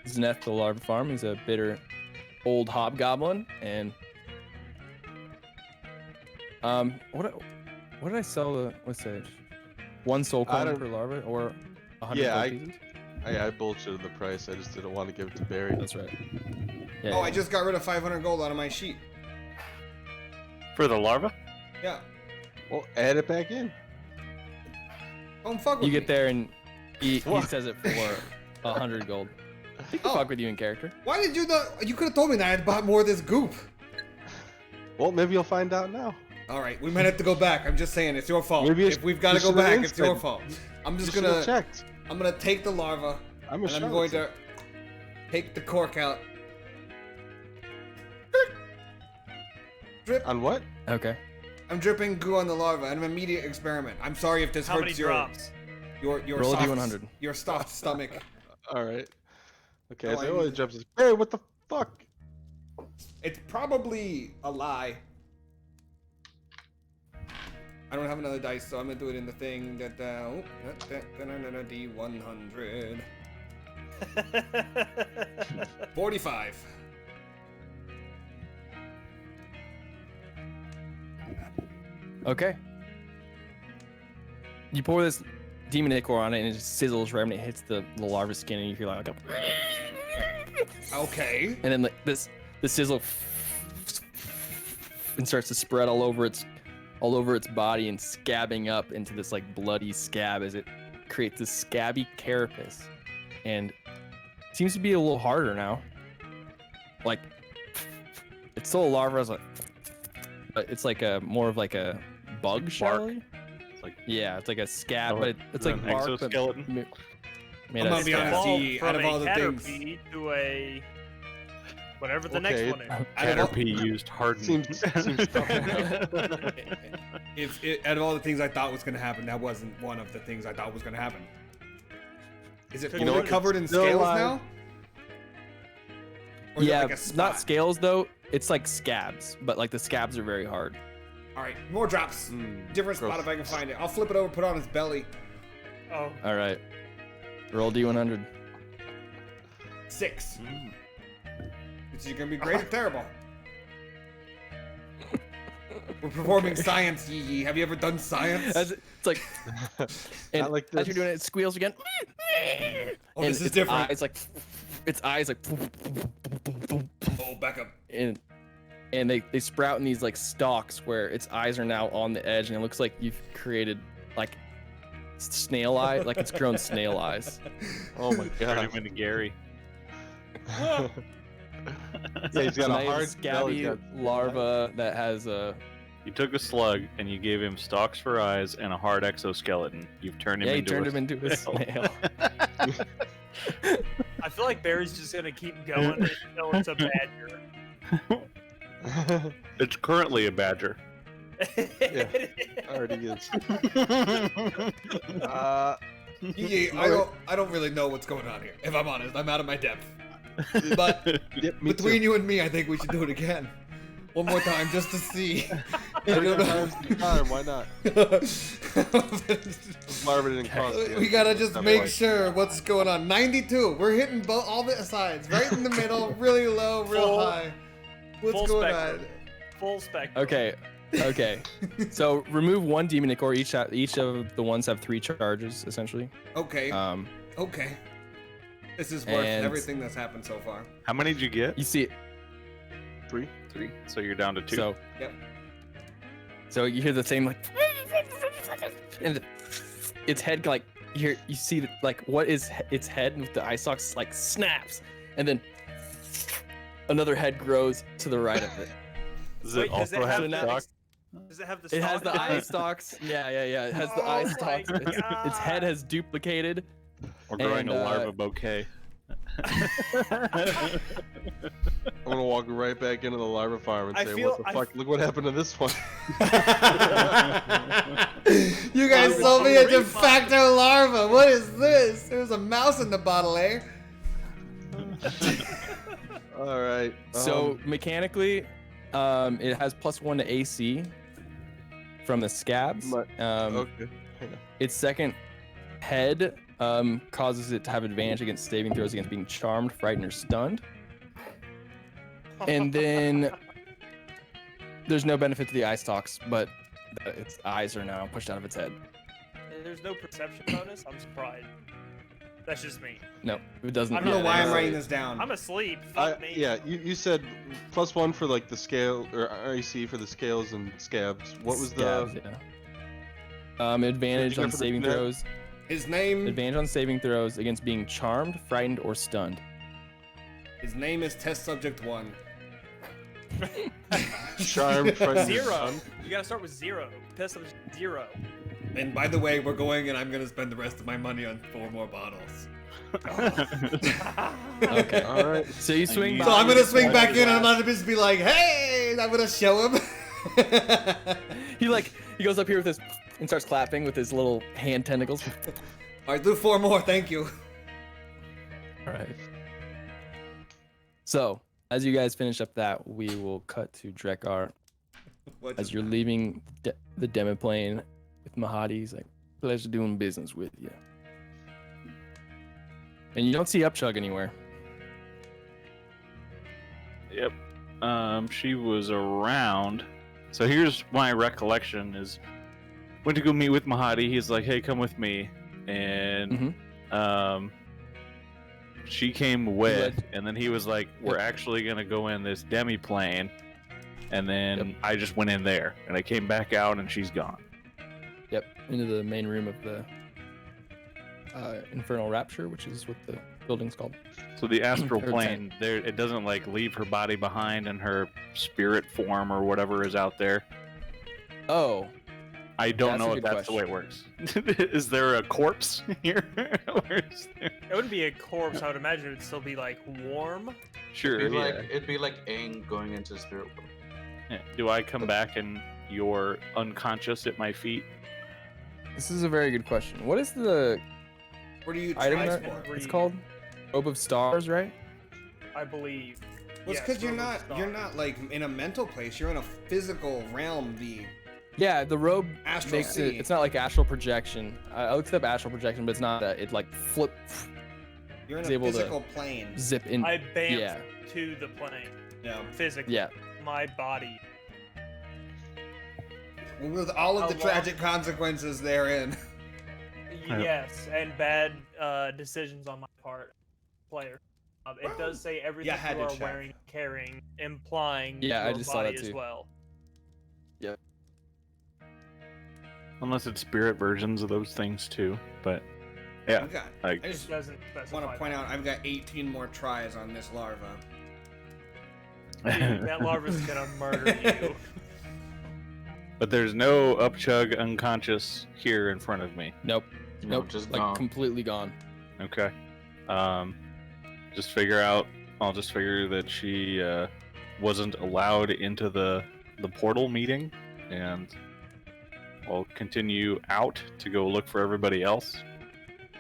Zneth, the larva farm. He's a bitter old hobgoblin, and what did I sell? What's that? One soul I coin don't- per larva, or 100 Yeah, gold I- pieces? I bullshitted the price. I just didn't want to give it to Barry. That's right. Yeah, Oh, yeah. I just got rid of 500 gold out of my sheet. For the larva? Yeah. Well, add it back in. Don't fuck with You me. get there and he What? says it for 100 gold. He can Oh. fuck with you in character. Why did you not? You could have told me that I had bought more of this goop. Well, maybe you'll find out now. All right, we might have to go back. I'm just saying, it's your fault. Maybe you If we've got to you go should've back, it's your instead- fault. I'm You just should have gonna, checked. I'm gonna take the larva I'm a and I'm going charlatan. to take the cork out. Drip. On what? Okay. I'm dripping goo on the larva. An immediate experiment. I'm sorry if this How many hurts drops? your Roll a soft, D100. your soft stomach. All right. Okay, Oh, so I oh, need- it jumps. Hey, what the fuck? It's probably a lie. I don't have another dice, so I'm gonna do it in the thing that D100. 45. Okay. You pour this demon ichor on it and it just sizzles right when it hits the larva skin and you hear like a Okay. and then the sizzle and starts to spread all over its body and scabbing up into this like bloody scab as it creates this scabby carapace, and it seems to be a little harder now. Like it's still a larva, but it's like a more of like a bug shell. It's like Yeah, it's like a scab, Oh, but it's like an bark, but exoskeleton? made I'm out gonna of be scab. honest. Evolved See, from out of all the a things- Caterpie to a whatever the Okay. next one is. Out of all- Caterpie used hardened. Seems tough. Out of all the things I thought was gonna happen, that wasn't one of the things I thought was gonna happen. Is it You fully know what? covered in It's still scales alive. now? Or is it Yeah, like a spot? not scales though. It's like scabs, but like the scabs are very hard. All right, more drops. Different spot gross. if I can find it. I'll flip it over, put it on his belly. Oh, All right, roll D100. 6. This is gonna be great or terrible. We're performing science, Yee Yee. Have you ever done science? It's like, and Not like as you're this. doing it, it squeals again. Oh, And this is its different. Its eyes like, Oh, back up. and they sprout in these like stalks where its eyes are now on the edge, and it looks like you've created like snail eye, like it's grown snail eyes. Oh my Turn god. him into Gary. Yeah, he's got So now a you have hard scabby larva that has a. You took a slug and you gave him stalks for eyes and a hard exoskeleton. You've turned him Yeah, he into turned a him into a snail. I feel like Barry's just gonna keep going until it's a badger. It's currently a badger. Already is. Yee Yee, I don't really know what's going on here. If I'm honest, I'm out of my depth. But Yep, me between too. you and me, I think we should do it again. One more time, just to see. I don't know. Times the time, why not? Larva didn't cost you. We gotta just Not make like- sure what's going on. 92. We're hitting all the sides. Right in the middle, really low, real Full- high. What's full going spectrum. on? Full spectrum. Okay. So remove one demonic core. Each of the ones have 3 charges, essentially. Okay. Okay. This is worth and- everything that's happened so far. How many did you get? You see, 3. 3. So you're down to 2. so Yep. so you hear the same like, and its head like you see that like what is its head with the eye stalks like snaps, and then another head grows to the right of it. Does Wait, it also have have the- stock? Does it have the? It has the stalk? eye stalks. Yeah. It has the Oh eye my stalks. Its head God. has duplicated. We're growing And, a larva bouquet. I'm gonna walk right back into the larva farm and I say, feel- "What the fuck? Look what happened to this one." You guys sold me a de Refund. facto larva. What is this? There's a mouse in the bottle, eh? All right. So mechanically, it has +1 to AC from the scabs. okay. Its second head causes it to have advantage against saving throws against being charmed, frightened, or stunned. And then there's no benefit to the eye stalks, but its eyes are now pushed out of its head. There's no perception bonus. I'm surprised. That's just me. No, it doesn't. I I don't know Yeah, why I'm there's- writing this down. I'm asleep. Fuck me. Yeah, you said +1 for like the scale or RAC for the scales and scabs. What was Scabs, yeah. Advantage on for the saving net? throws. His name. Advantage on saving throws against being charmed, frightened, or stunned. His name is Test Subject 1. charmed? Frightened, 0. You gotta start with 0. Test of 0. And by the way, we're going, and I'm gonna spend the rest of my money on 4 more bottles. Okay. All right. So you swing by. So I'm gonna swing back in, and I'm gonna just be like, "Hey!" I'm gonna show him. He goes up here with his and starts clapping with his little hand tentacles. All right, do 4 more. Thank you. All right. So as you guys finish up that, we will cut to Drekar What as you're leaving the demiplane with Mahadi. He's like, "Pleasure doing business with you." And you don't see Upchug anywhere. Yep. She was around. So here's my recollection is went to go meet with Mahadi. He's like, "Hey, come with me." And she came with, and then he was like, "We're actually gonna go in this demi-plane." And then I just went in there, and I came back out, and she's gone. Yep, into the main room of the Infernal Rapture, which is what the building's called. So the astral Or plane, there, it doesn't like leave her body behind, and her spirit form or whatever is out there. Oh, I don't That's a know if good that's the way it works. Is there a corpse here? Or is there... It wouldn't be a corpse. I would imagine it would still be like warm. Sure. It'd be Yeah. like it'd be like Aang going into spirit world. Yeah. Do I come back and you're unconscious at my feet? this is a very good question. What is the What do you item try that for? it's called? Robe of Stars, right? I believe. Well, it's Yes, because you're Robe of not Stars. like in a mental place. You're in a physical realm. Yeah, the robe Astral makes sea. it. It's not like astral projection. I looked up astral projection, but it's not that. It like You're in Is a able to- physical plane. zip in. I bamfed Yeah. to the plane Yeah. physically. Yeah. My body. With all of the How tragic consequences therein. Yes, and bad decisions on my part, player. It does say everything Yeah, I had you to are check. wearing, carrying, implying Yeah, I your just saw body that as too. well. Unless it's spirit versions of those things too. But yeah, I've got, like I It just doesn't specify. want to point out I've got 18 more tries on this larva. Dude, that larva's gonna murder you. but there's no Upchug unconscious here in front of me. Nope. No, Nope. just like gone. completely gone. Okay. Just figure out. I'll just figure that she wasn't allowed into the portal meeting, and I'll continue out to go look for everybody else.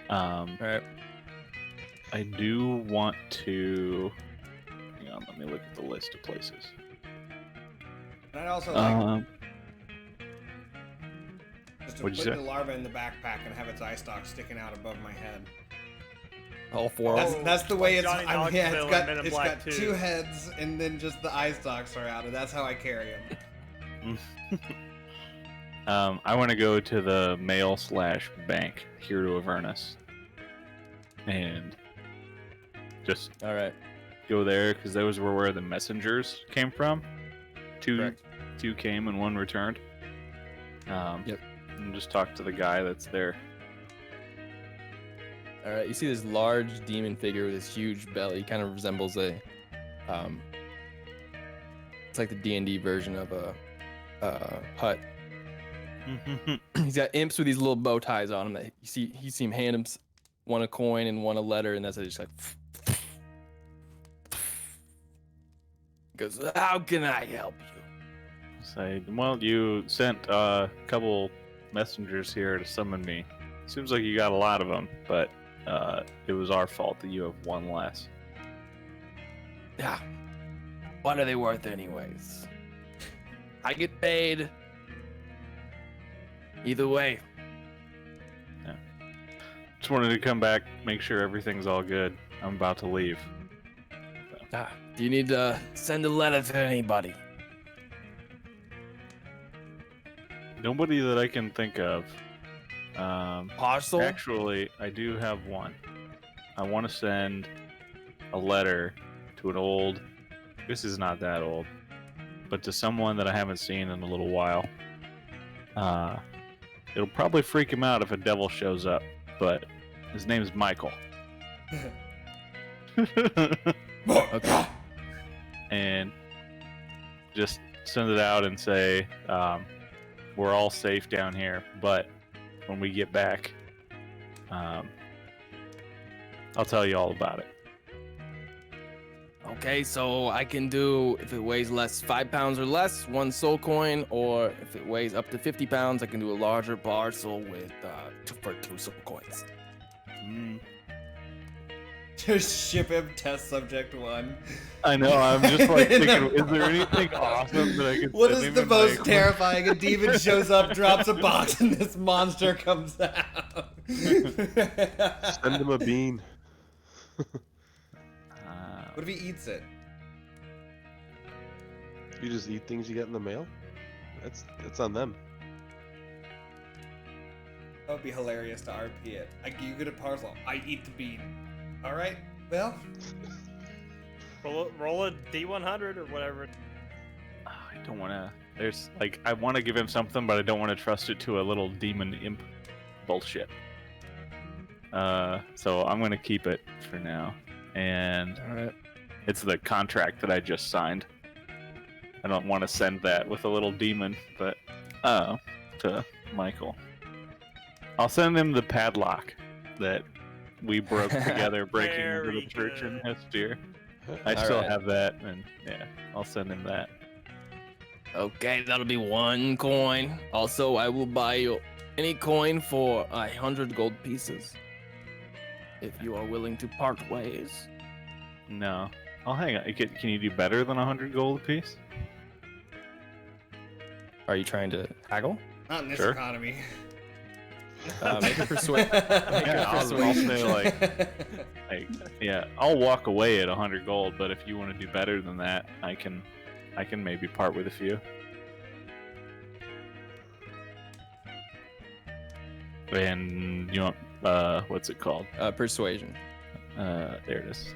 All right. I do want to. Hang on, let me look at the list of places. And I'd also like just to what'd you put say? the larva in the backpack and have its eye stalk sticking out above my head. All four of them. That's the way it's. Johnny Yeah, Knoxville it's got 2 heads, and then just the eye stalks are out, and that's how I carry him. I want to go to the mail/bank here to Avernus, and just All right. go there because those were where the messengers came from. Correct. Two came and 1 returned. Yep. And just talk to the guy that's there. All right. You see this large demon figure with this huge belly. He kind of resembles a, it's like the D&D version of a hut. He's got imps with these little bow ties on him. That you see him hand him one a coin and one a letter, and that's just like. He goes, "How can I help you?" Say, well, you sent a couple messengers here to summon me. Seems like you got a lot of them, but it was our fault that you have 1 less. Yeah. What are they worth anyways? I get paid. Either way. Just wanted to come back, make sure everything's all good. I'm about to leave. Do you need to send a letter to anybody? Nobody that I can think of. Parcel? Actually, I do have one. I want to send a letter to an old. This is not that old, but to someone that I haven't seen in a little while. It'll probably freak him out if a devil shows up, but his name's Michael. Okay. And just send it out and say, we're all safe down here, but when we get back, I'll tell you all about it. Okay, so I can do, if it weighs 5 pounds or less, 1 soul coin, or if it weighs up to 50 pounds, I can do a larger parcel with 2 soul coins. Just ship him test subject 1. I know, I'm just like thinking, is there anything awesome that I can What send is him the in, most like- terrifying? A demon shows up, drops a box, and this monster comes out. Send him a bean. What if he eats it? You just eat things you get in the mail? That's on them. That would be hilarious to RP it. You get a parcel. I eat the bean. All right. Well, Roll a D100 or whatever. I don't want to. There's like, I want to give him something, but I don't want to trust it to a little demon imp bullshit. So I'm gonna keep it for now, and All right. it's the contract that I just signed. I don't want to send that with a little demon, but to Michael. I'll send him the padlock that we broke together breaking into Very the church in good. Hestia. I All still right. have that, and yeah, I'll send him that. Okay, that'll be 1 coin. Also, I will buy you any coin for 100 gold pieces. If you are willing to part ways. No. I'll hang on. Can you do better than 100 gold apiece? Are you trying to haggle? not in this Sure. economy. Make a persuade. Yeah, I'll say like, yeah, I'll walk away at 100 gold, but if you want to do better than that, I can maybe part with a few. And you want, what's it called? Persuasion. There it is.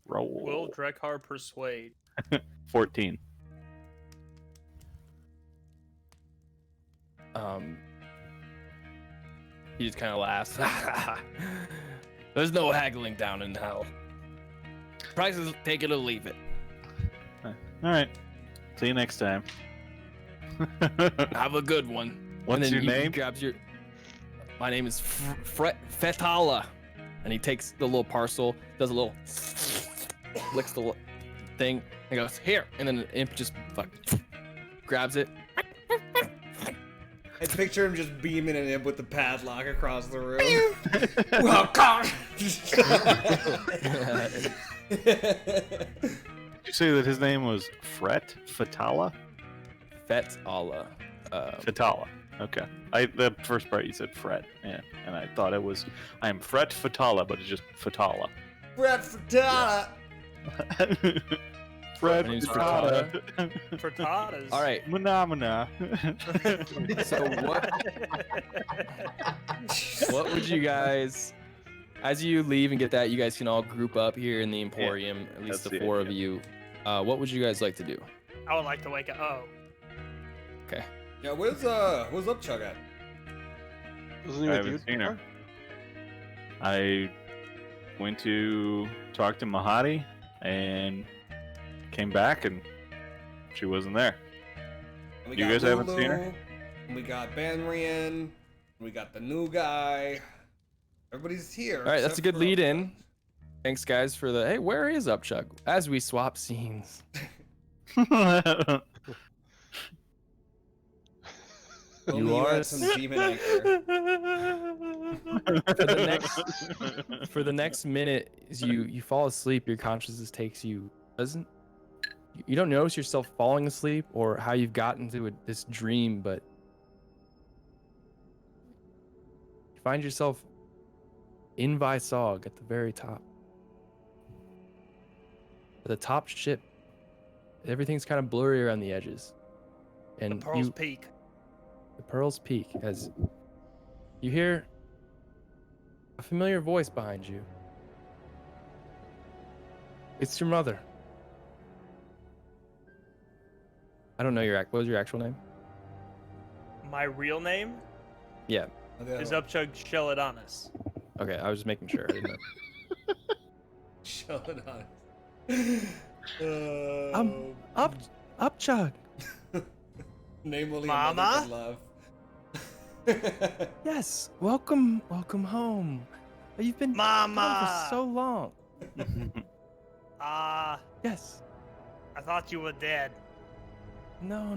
Roll. Will Drekhar persuade? 14. He just kind of laughs. There's no haggling down in hell. Prices, take it or leave it. All right. See you next time. Have a good one. What's And then your he name? grabs your. My name is Fetala, and he takes the little parcel, does a little, licks the thing, and goes here, and then the imp just grabs it. I picture him just beaming at him with the padlock across the room. Welcome. Did you say that his name was Fatala? Fetala. Fatala. Okay. The first part you said fret, and I thought it was I am Fret Fatala, but it's just Fatala. Brett Fatala. Fret My name's Fatala. Frittatas. All right. Phenomena. So what would you guys, as you leave and get that, you guys can all group up here in the Emporium, at least that's the the four of idea. you. What would you guys like to do? I would like to wake up. Oh, Okay. Yeah, where's Upchug at? Wasn't he I with you? haven't seen her. before? I went to talk to Mahadi and came back and she wasn't there. And we You got guys haven't seen her? Lulu, and we got Banrian, and we got the new guy. Everybody's here. All right, that's a except good for lead Upchug. in. Thanks, guys, for the. Hey, where is Upchug? As we swap scenes. Only You are had some demon anchor. For the next minute, as you fall asleep, your consciousness takes you. You don't notice yourself falling asleep or how you've gotten to this dream, but you find yourself in Visog at the very top. At the top ship, everything's kind of blurry around the edges, the and Pearl's Peak. the Pearl's Peak, as you hear a familiar voice behind you. It's your mother. I don't know what was your actual name? My real name Yeah. Okay, is Upchug Shelidanis. Okay, I was just making sure. I didn't know. Show it on. Upchug. Name will Mama? love. Yes. Welcome home. You've been gone Mama! for so long. Yes. I thought you were dead. No.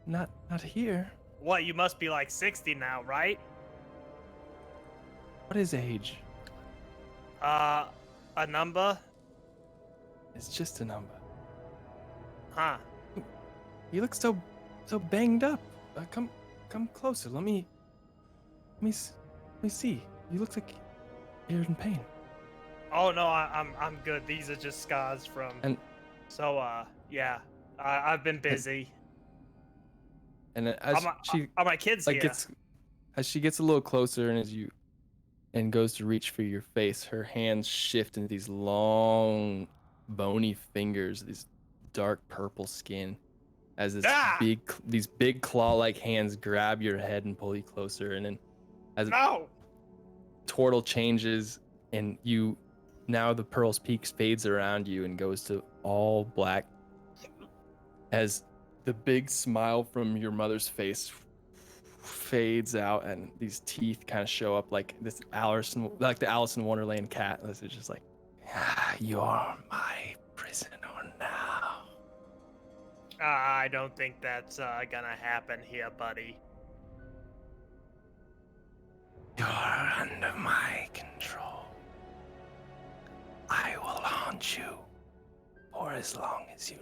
Not here. What, you must be like 60 now, right? What is age? A number? It's just a number. Huh. You look so banged up. Come closer. Let me see. You look like you're in pain. Oh no, I'm good. These are just scars from. And- So yeah, I've been busy. And as Are my kids like here? as she gets a little closer and goes to reach for your face, her hands shift into these long bony fingers, these dark purple skin, as these big claw-like hands grab your head and pull you closer, and then as No! Tortle changes and now the Pearl's Peak fades around you and goes to all black as the big smile from your mother's face fades out and these teeth kind of show up like the Alice in Wonderland cat. It's just like, you're my prisoner now. I don't think that's gonna happen here, buddy. You're under my control. I will haunt you for as long as you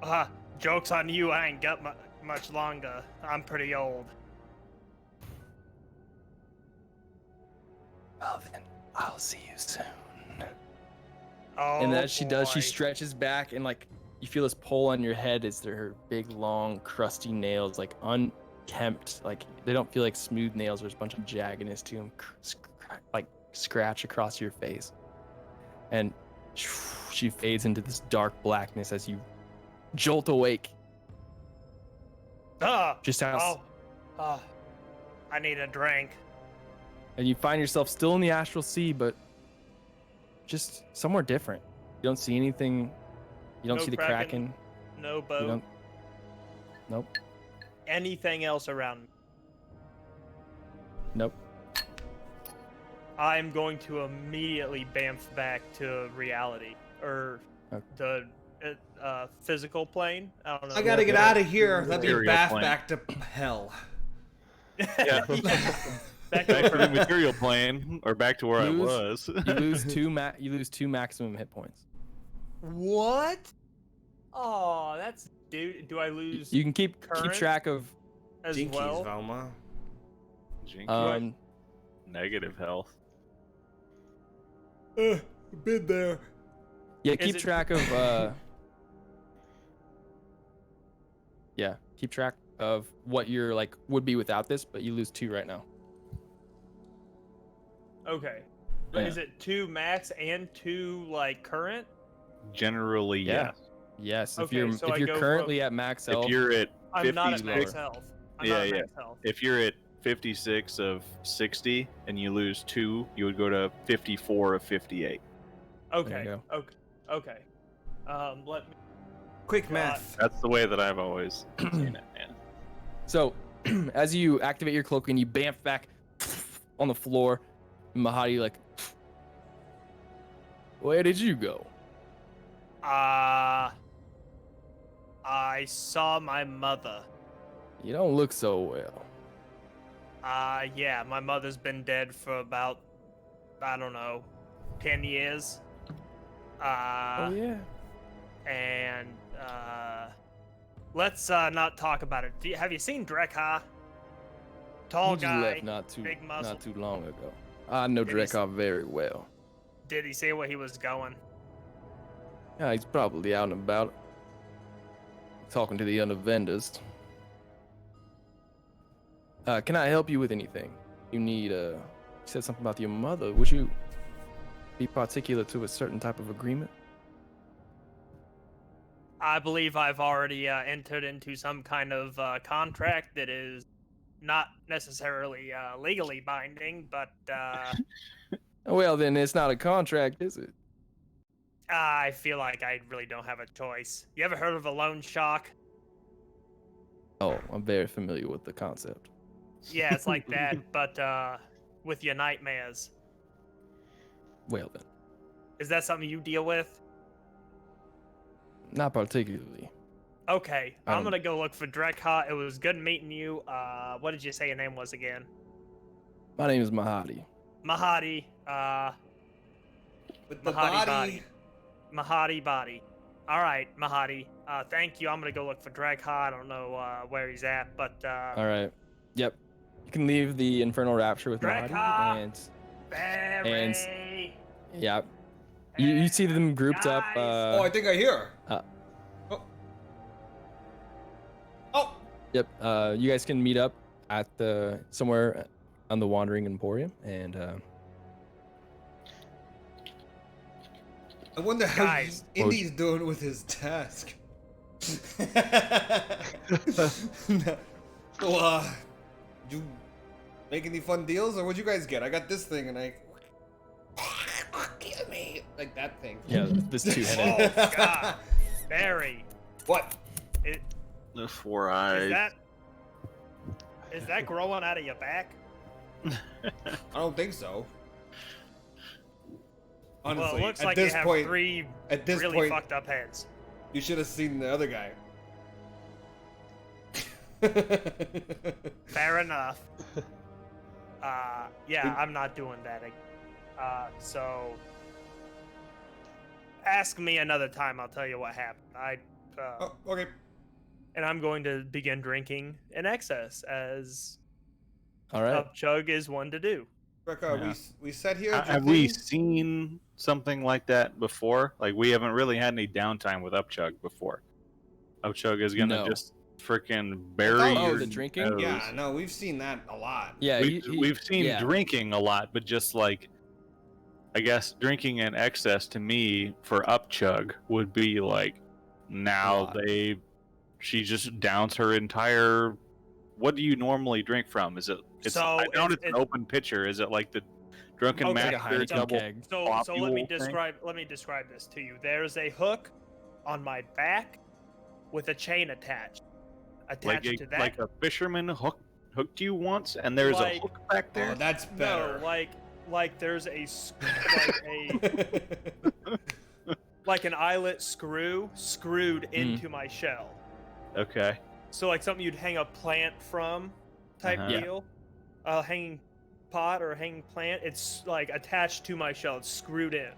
live. Joke's on you, I ain't got much longer. I'm pretty old. Well then, I'll see you soon. Oh, And as she does, she boy. stretches back and like you feel this pull on your head as her big, long, crusty nails, like unkempt, like they don't feel like smooth nails. There's a bunch of jaggedness to them, like scratch across your face. And she fades into this dark blackness as you jolt awake. Just how, I need a drink. and you find yourself still in the astral sea, but just somewhere different. You don't see anything. You don't No see the Kraken. Kraken. No You boat. don't. Nope. Anything else around me. Nope. I'm going to immediately bamf back to reality, or Okay. the physical plane. I don't know. I gotta get out of here. Let me Material bath plane. back to hell. Yeah. Back Back to the to material plane, or back to where I Lose- was. You lose two maximum hit points. what? Oh, that's do I lose You can keep current track of as Jinkies, well? Velma. Jinky. Negative health. Been there. yeah, Is keep it- track of yeah, keep track of what your like would be without this, but you lose 2 right now. Okay. But Yeah. is it 2 max and 2 like current? Generally, Yeah. yes. Yes, if Okay, you're so I if you're go currently from- at max If health, you're at I'm not at 50 max lower. health. I'm Yeah, not at yeah. max health. If you're at 56 of 60 and you lose 2, you would go to 54 of 58. Okay. go. Okay. Okay. Let me. Quick God. math. That's the way that I've always seen it, man. so as you activate your cloak and you bamf back on the floor, Mahadi like, where did you go? I saw my mother. You don't look so well. Yeah, my mother's been dead for about, I don't know, 10 years. Oh yeah. And, let's, not talk about it. Have you seen Drekha? Tall He just guy, left big muscle. not too long ago. I know Did he s- Drekhov very well. Did he say where he was going? Yeah, he's probably out and about, talking to the other vendors. Can I help you with anything? You need, you said something about your mother. Would you be particular to a certain type of agreement? I believe I've already entered into some kind of contract that is not necessarily legally binding, but Well, then it's not a contract, is it? I feel like I really don't have a choice. You ever heard of a loan shark? Oh, I'm very familiar with the concept. Yeah, it's like that, but with your nightmares. Well then, Is that something you deal with? not particularly. Okay, I I'm don't- gonna go look for Drekha. It was good meeting you. What did you say your name was again? My name is Mahadi. Mahadi. With the Mahadi body. Mahadi Body. All right, Mahadi. Thank you. I'm gonna go look for Drekha. I don't know where he's at, but All right. Yep. You can leave the Infernal Rapture with Mahadi, Drekha! and Barry. yeah, you see them grouped up. Guys. Oh, I think I hear. uh, Oh. Oh. Yep. You guys can meet up at the somewhere on the Wandering Emporium, and I wonder how Guys. Indy's doing with his task. So, you make any fun deals, or what'd you guys get? I got this thing, and I kill me like that thing. yeah, this two-headed. Oh God, Barry. What? It, The 4 eyes. is that growing out of your back? I don't think so. Honestly, Well, it looks at like you this have point, 3 at this really point, fucked up heads. you should have seen the other guy. Fair enough. Yeah, I'm not doing that. So ask me another time. I'll tell you what happened. Oh, okay. And I'm going to begin drinking in excess, as All right. Chug is one to do. Rebecca, Yeah. we sat here. Have we drinking. seen something like that before? Like, we haven't really had any downtime with Upchug before. Upchug is gonna No. just freaking bury Oh, your the drinking? nose. Yeah, no, we've seen that a lot. Yeah, We've seen yeah. drinking a lot, but just like, I guess drinking in excess to me for Upchug would be like, now lot. she just downs her entire. What do you normally drink from? Is it? It's, So I know it's- it's an open pitcher. Is it like the drunken Okay, like a master Heineken double? keg. So Globule let me thing? describe this to you. There's a hook on my back with a chain attached. Like To that, like a fisherman hooked you once, and there's Like- a hook back there. Oh, that's better. no, like there's like an eyelet screwed into my shell. Okay. So like something you'd hang a plant from, type Uh-huh. Yeah. deal. A hanging pot or a hanging plant. It's like attached to my shell. It's screwed in.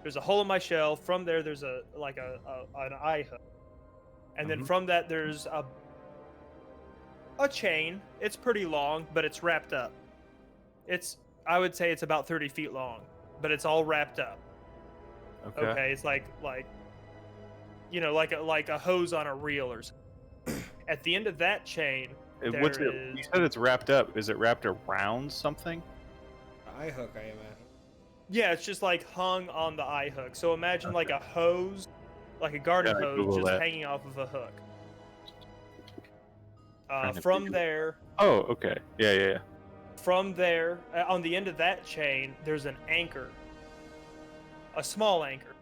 There's a hole in my shell. From there, there's an eye hook, and then from that, there's a chain. It's pretty long, but it's wrapped up. I would say it's about 30 feet long, but it's all wrapped up. Okay, it's like a hose on a reel or something. At the end of that chain, You said it's wrapped up. Is it wrapped around something? Eye hook, I imagine. Yeah, it's just like hung on the eye hook. So imagine like a hose, like a garden hose, just hanging off of a hook. From there. Oh, okay. Yeah. From there, on the end of that chain, there's an anchor. A small anchor.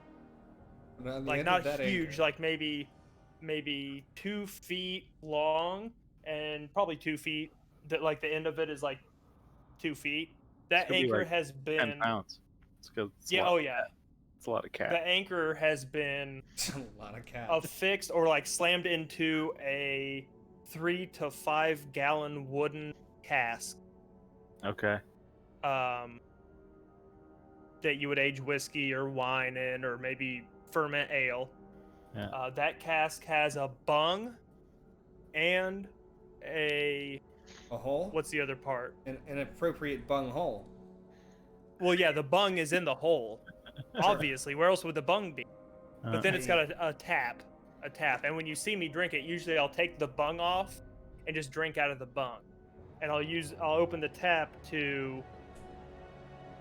Like not huge, anchor. Like maybe 2 feet long and probably 2 feet. That like the end of it is like 2 feet. That anchor has been 10 pounds. Yeah. Oh yeah. It's a lot of cat. The anchor has been a lot of cat. affixed or like slammed into a 3 to 5 gallon wooden cask. Okay. That you would age whiskey or wine in, or maybe ferment ale. Yeah. That cask has a bung and a hole. What's the other part? An appropriate bung hole. Well, yeah, the bung is in the hole. Obviously, where else would the bung be? But then it's got a tap, and when you see me drink it, usually I'll take the bung off and just drink out of the bung, and I'll open the tap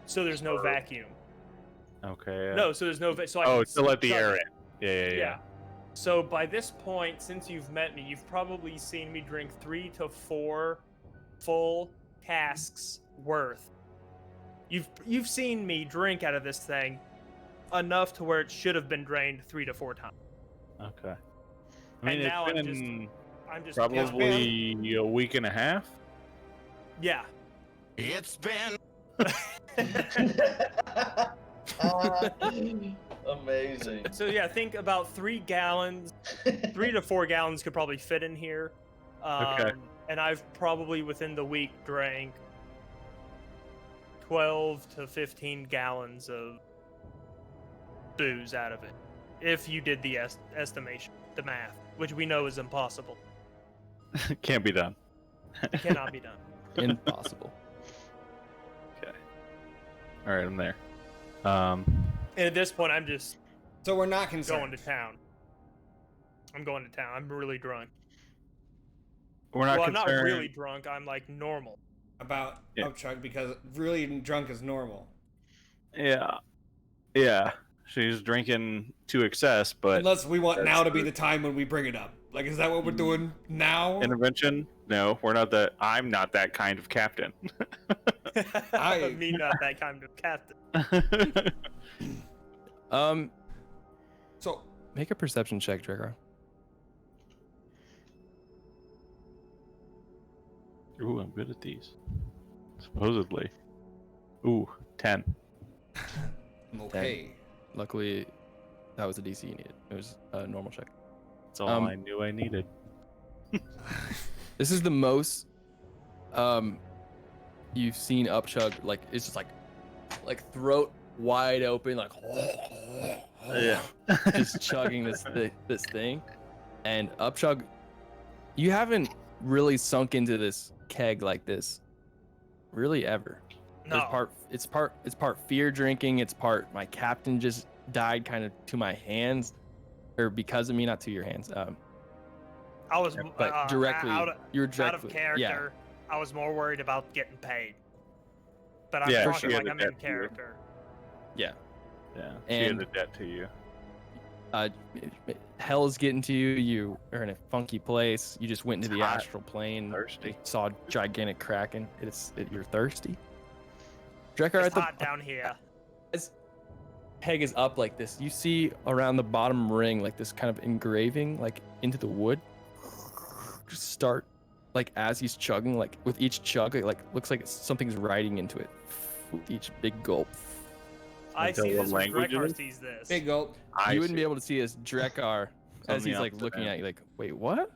so there's no vacuum. Okay. Yeah. No, so there's no so to let the air in. Yeah. So by this point, since you've met me, you've probably seen me drink 3 to 4 full casks worth. You've seen me drink out of this thing enough to where it should have been drained 3 to 4 times. Okay. I mean, and now it's I'm just probably a week and a half. Yeah. It's been amazing. So yeah, think about 3 gallons. 3 to 4 gallons could probably fit in here. Okay. And I've probably within the week drank 12 to 15 gallons of booze out of it. If you did the estimation, the math, which we know is impossible. Can't be done. It cannot be done. Impossible. Okay. All right, I'm there. And at this point, I'm just So we're not concerned. going to town. I'm going to town. I'm really drunk. We're not I'm concerned. not really drunk. I'm like normal. About Upchug because really drunk is normal. Yeah. She's drinking to excess, but unless we want now to be the time when we bring it up. Like, is that what we're doing now? Intervention? No, we're not that. I'm not that kind of captain. I mean, not that kind of captain. So make a perception check, Dragar. Ooh, I'm good at these. Supposedly. Ooh, 10. Okay. 10. Luckily, that was the DC you needed. It was a normal check. That's all I knew I needed. This is the most you've seen Upchug. Like, it's just like throat wide open, like Yeah. just chugging this thing. And Upchug, you haven't really sunk into this keg like this really ever. No. It's part fear drinking, it's part my captain just died kind of to my hands, or because of me, not to your hands. I was but directly you're out of character. Yeah. I was more worried about getting paid. But I'm Yeah, talking she like had I'm a in debt to you. character. Yeah. Yeah. She had And a debt to you. Hell's getting to you. You are in a funky place. You just went into the hot. astral plane. Thirsty. Saw a gigantic kraken. You're thirsty. Drekar, It's hot down here. As peg is up like this, you see around the bottom ring like this kind of engraving like into the wood. Just start like as he's chugging, like with each chug, it like looks like something's writing into it. With each big gulp. I tell see what this when language it Drekar is? sees this. Big gulp. You wouldn't be able to see as Drekar on as the he's like opposite looking end. at you like, wait, what?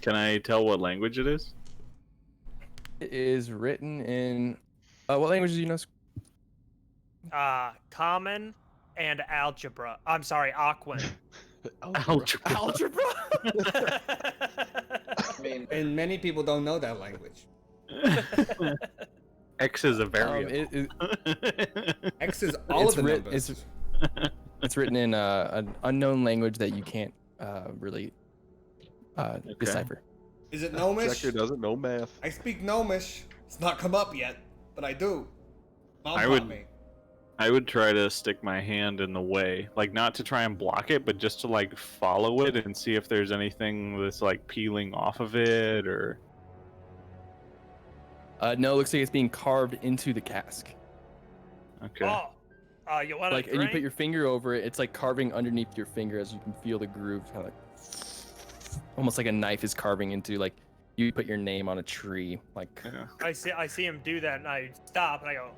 Can I tell what language it is? It is written in what language do you know? Common and algebra. I'm sorry, Aquan. Algebra. I mean, And many people don't know that language. X is a variable. X is all of the writ- numbers. It's written in an unknown language that you can't really decipher. Is it Gnomish? Checker doesn't know math. I speak Gnomish. It's not come up yet, but I do. Mom I taught would- me. I would try to stick my hand in the way, like not to try and block it, but just to like follow it and see if there's anything that's like peeling off of it or. No, it looks like it's being carved into the cask. Okay. Oh, you want Like, to and you drink? put your finger over it. It's like carving underneath your finger as you can feel the groove, kind of like, almost like a knife is carving into like you put your name on a tree. Like, Yeah. I see him do that, and I stop, and I go,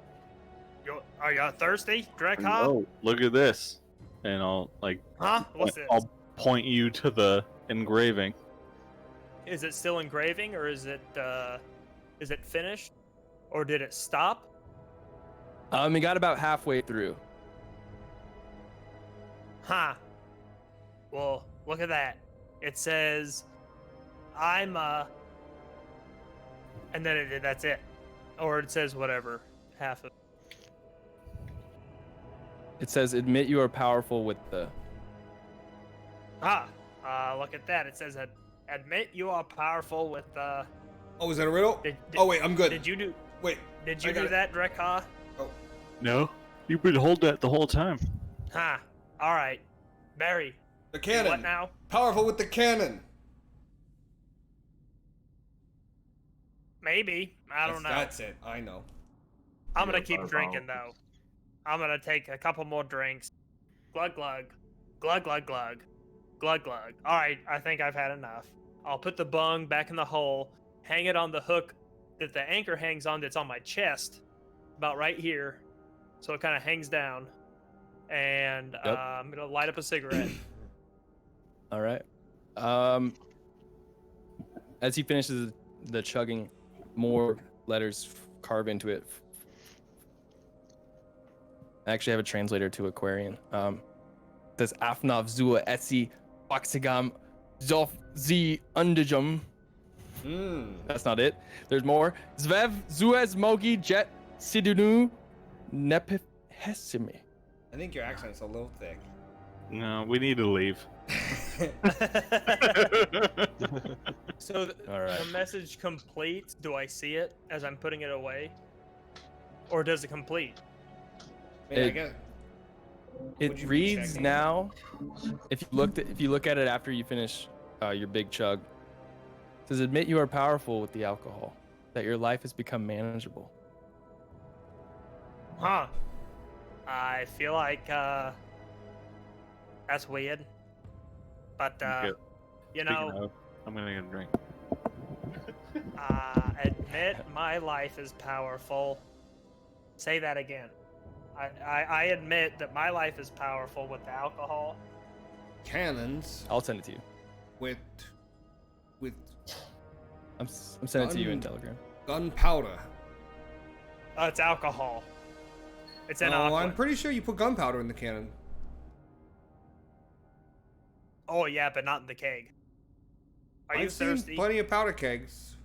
are you thirsty, Drek? Oh, look at this, and I'll like. Huh? What's this? I'll point you to the engraving. Is it still engraving, or is it finished, or did it stop? it got about halfway through. Huh. Well, look at that. It says, I'm and then that's it, or it says whatever half of. It says, "Admit you are powerful with the." Look at that. It says, admit you are powerful with the. Oh, is that a riddle? Did, Oh, wait, I'm good. Did you do? Wait. Did you I got do it. that, Drek? No, you've been holding that the whole time. Huh. All right. Barry. The cannon. What now? Powerful with the cannon. Maybe. I don't know. That's it. I know. I'm gonna Yeah, keep fireball. drinking though. I'm gonna take a couple more drinks. Glug glug. Glug glug glug. Glug glug. Alright, I think I've had enough. I'll put the bung back in the hole, hang it on the hook that the anchor hangs on that's on my chest, about right here. So it kind of hangs down. And Yep. I'm gonna light up a cigarette. All right. As he finishes the chugging, more letters carve into it. I actually have a translator to Aquarian. It says Afnav Zua Etsi Baxigam Zof Z Undijum. That's not it. There's more. Zvev Zuez Mogi Jet Sidunu Nepihesimi. I think your accent's a little thick. No, we need to leave. So All right. the message completes. Do I see it as I'm putting it away? Or does it complete? I mean, I It- guess. Would It you be reads checking? now. If you look at it after you finish your big chug, it says, "Admit you are powerful with the alcohol, that your life has become manageable." Huh. I feel like that's weird. But Okay. you Speaking know, of, I'm gonna get a drink. admit my life is powerful. Say that again. I admit that my life is powerful with the alcohol. Cannons I'll send it to you. with I'm sending it to you in Gun- Telegram. gunpowder. It's alcohol. It's an Oh, aqua. I'm pretty sure you put gunpowder in the cannon. Oh yeah, but not in the keg. Are you I've seen thirsty? plenty of powder kegs.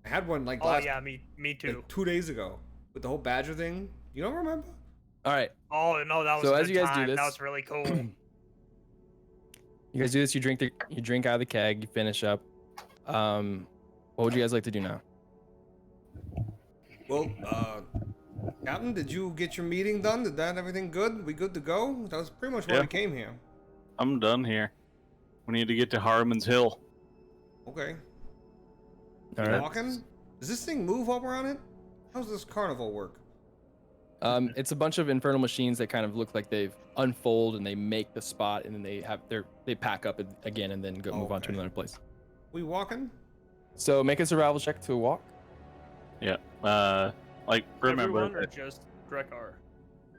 I had one like Oh last yeah, me too. like 2 days ago with the whole badger thing. You don't remember? All right. Oh no, that was So a as good you guys do time. That this- was really cool. You guys do this. You drink out of the keg. You finish up. What would you guys like to do now? Well, Captain, did you get your meeting done? Did that everything good? We good to go? That was pretty much why Yeah. we came here. I'm done here. We need to get to Haruman's Hill. Okay. All right. Walking? Does this thing move while we're on it? How's this carnival work? It's a bunch of infernal machines that kind of look like they've unfold and they make the spot and then they pack up again and then go move on to Okay. another place. We walking? So make a survival check to walk. Yeah. Remember Everyone or that just Drekar?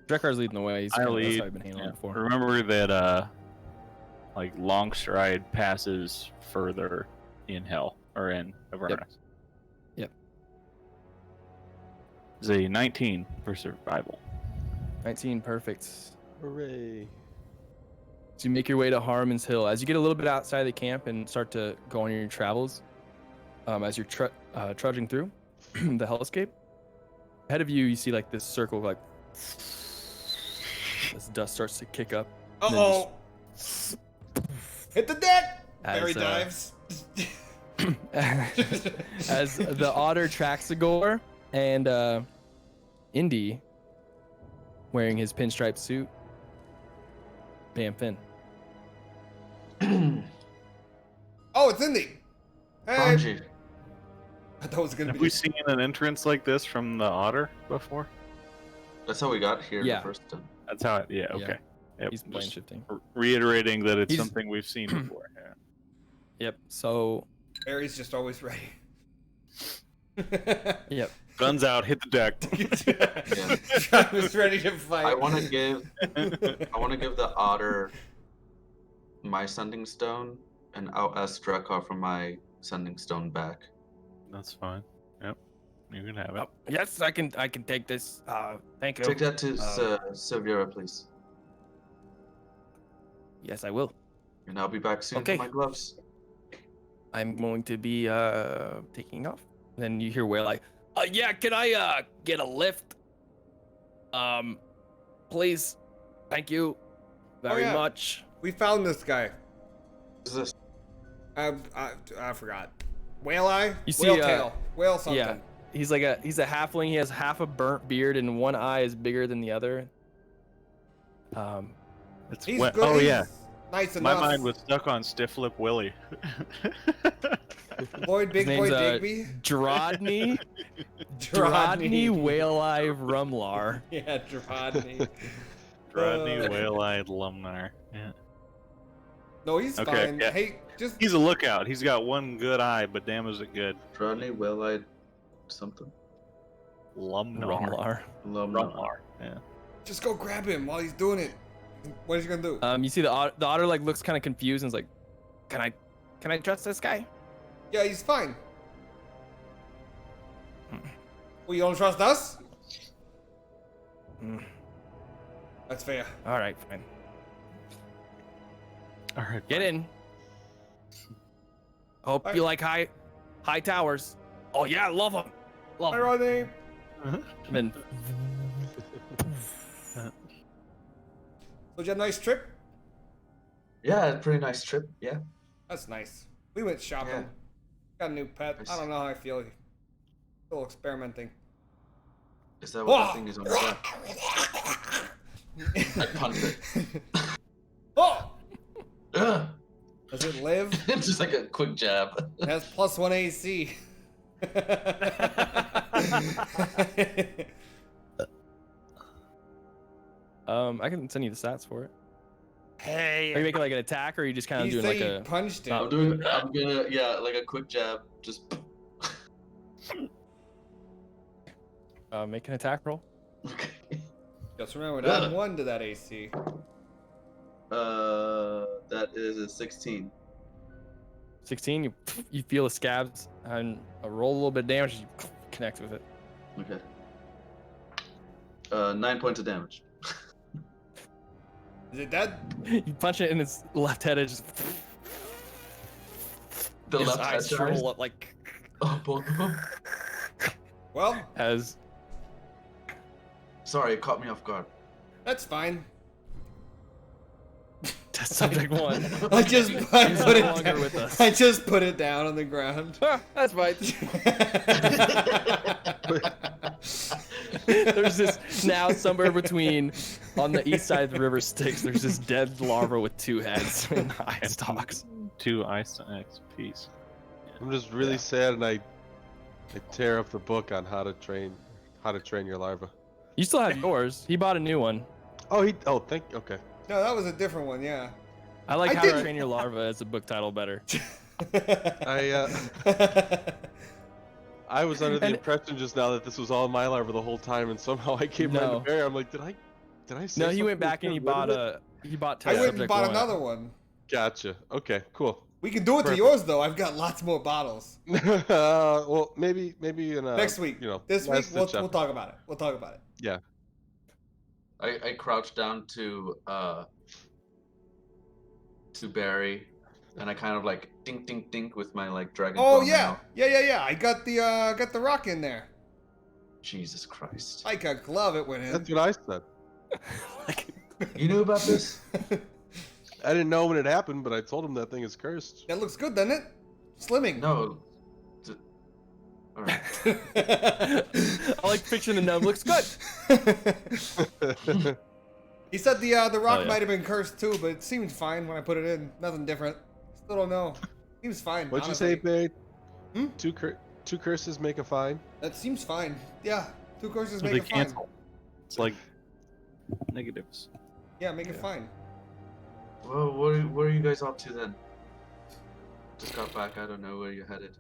Drekar's leading the way. He's I kind of, that's lead. how I've been handling Yeah. it before. Remember that Longstride passes further in Hell or in Avernus. Yep. It's a 19 for survival. 19, perfect. Hooray. So you make your way to Haruman's Hill. As you get a little bit outside of the camp and start to go on your travels, as you're trudging through the hellscape, ahead of you, you see like this circle, like as dust starts to kick up. Uh-oh! Hit the deck! Barry As, dives. as the otter tracks the gore, and Indi, wearing his pinstripe suit, Bam Finn. Oh, it's Indi! Hey! Bungie. I thought it was gonna Have be we seen an entrance like this from the otter before? That's how we got here Yeah. the first time. That's how it. Yeah. Yeah. Okay. Yep, He's plane just shifting. reiterating that it's He's- something we've seen before. Yeah. Yep. So, Barry's just always ready. yep. Guns out. Hit the deck. Travis ready to fight. I want to give the otter my sending stone, and I'll ask Drekar for my sending stone back. That's fine. Yep. You can have it. Yes, I can take this. Thank you. Take that to Silvira, please. Yes, I will. And I'll be back soon Okay. for my gloves. I'm going to be taking off. Then you hear Whale like, yeah, can I get a lift? Please. Thank you very yeah. much. We found this guy. Who's this? I forgot. Whale eye? You see, whale tail. Whale something. Yeah. He's a halfling. He has half a burnt beard and one eye is bigger than the other. It's He's wet. good. Oh he's yeah. Nice My enough. mind was stuck on Stiff Lip Willie. Boyd, Big His Boy name's, Digby. Drodney. Drodney Whale-Eye Rumlar. Yeah, Drodney. Rodney Whale-Eyed Lumnar. Yeah. No, he's Okay, fine. yeah. Hey, just He's a lookout. He's got one good eye, but damn is it good. Rodney, well-eyed something. Lumnar. Rumlar. Yeah. just go grab him while he's doing it. What is he gonna do? You see the otter like looks kind of confused and is like, can I trust this guy? Yeah, he's fine. Well, you don't trust us? Mm. That's fair. All right, fine. All right. Get in. Hope Bye. you like high towers. Oh yeah, love them. Love Hi, 'em. Rodney. And then So you had a nice trip? Yeah, pretty nice trip. Yeah. That's nice. We went shopping. Yeah. Got a new pet. I don't know how I feel. Still experimenting. Is that what that thing is on the back? I punched it. Oh! Ugh. Does it live? Just like a quick jab. It has +1 AC. I can send you the stats for it. Hey. Are you making like an attack, or are you just kind of He doing said like he a? punched it. I'm gonna, yeah, like a quick jab. Just. Make an attack roll. Okay. Just remember, add 1 to that AC. That is a 16. 16. You feel the scabs and roll a little bit of damage. You connect with it. Okay. 9 points of damage. Is it dead? You punch it in its left head. It just The its left head eyes dies? shrivel up like Oh, both of them. Well, as Sorry, it caught me off guard. that's fine. test subject 1. I just He's put no it longer down. with us. I just put it down on the ground. That's fine. There's this now somewhere between on the east side of the river Styx. There's this dead larva with 2 heads and eye stalks. 2 ice X piece. I'm just really sad, and I tear up the book on how to train your larva. You still have yours. He bought a new one. Okay. No, that was a different one, yeah. I like I How didn't- to Train Your Larva as a book title better. I was under the And- impression just now that this was all my larva the whole time, and somehow I came right No. to Barry. I'm like, did I say No, he went something back to and he get rid of bought it? he bought I test went and subject bought 1. another one. Gotcha. Okay, cool. We can do it to Perfect. yours though. I've got lots more bottles. Well, maybe in Next week. you know, This week last we'll ditch effort. talk about it. We'll talk about it. Yeah. I crouch down to Barry, and I kind of like dink dink dink with my like dragon Oh claw yeah, nail. yeah. I got the rock in there. Jesus Christ! Like a glove, it went in. That's what I said. You knew about this? I didn't know when it happened, but I told him that thing is cursed. That looks good, doesn't it? Slimming. No. All right. I like picturing the nub. Looks good. He said the rock yeah. might have been cursed too, but it seemed fine when I put it in. Nothing different. Still don't know. Seems fine. What'd honestly. you say, Barry? Hmm? Two curses make a fine. That seems fine. Yeah, 2 curses They make it fine. cancel. It's like negatives. Yeah, make it fine. Well, what are you guys up to then? Just got back. I don't know where you're headed.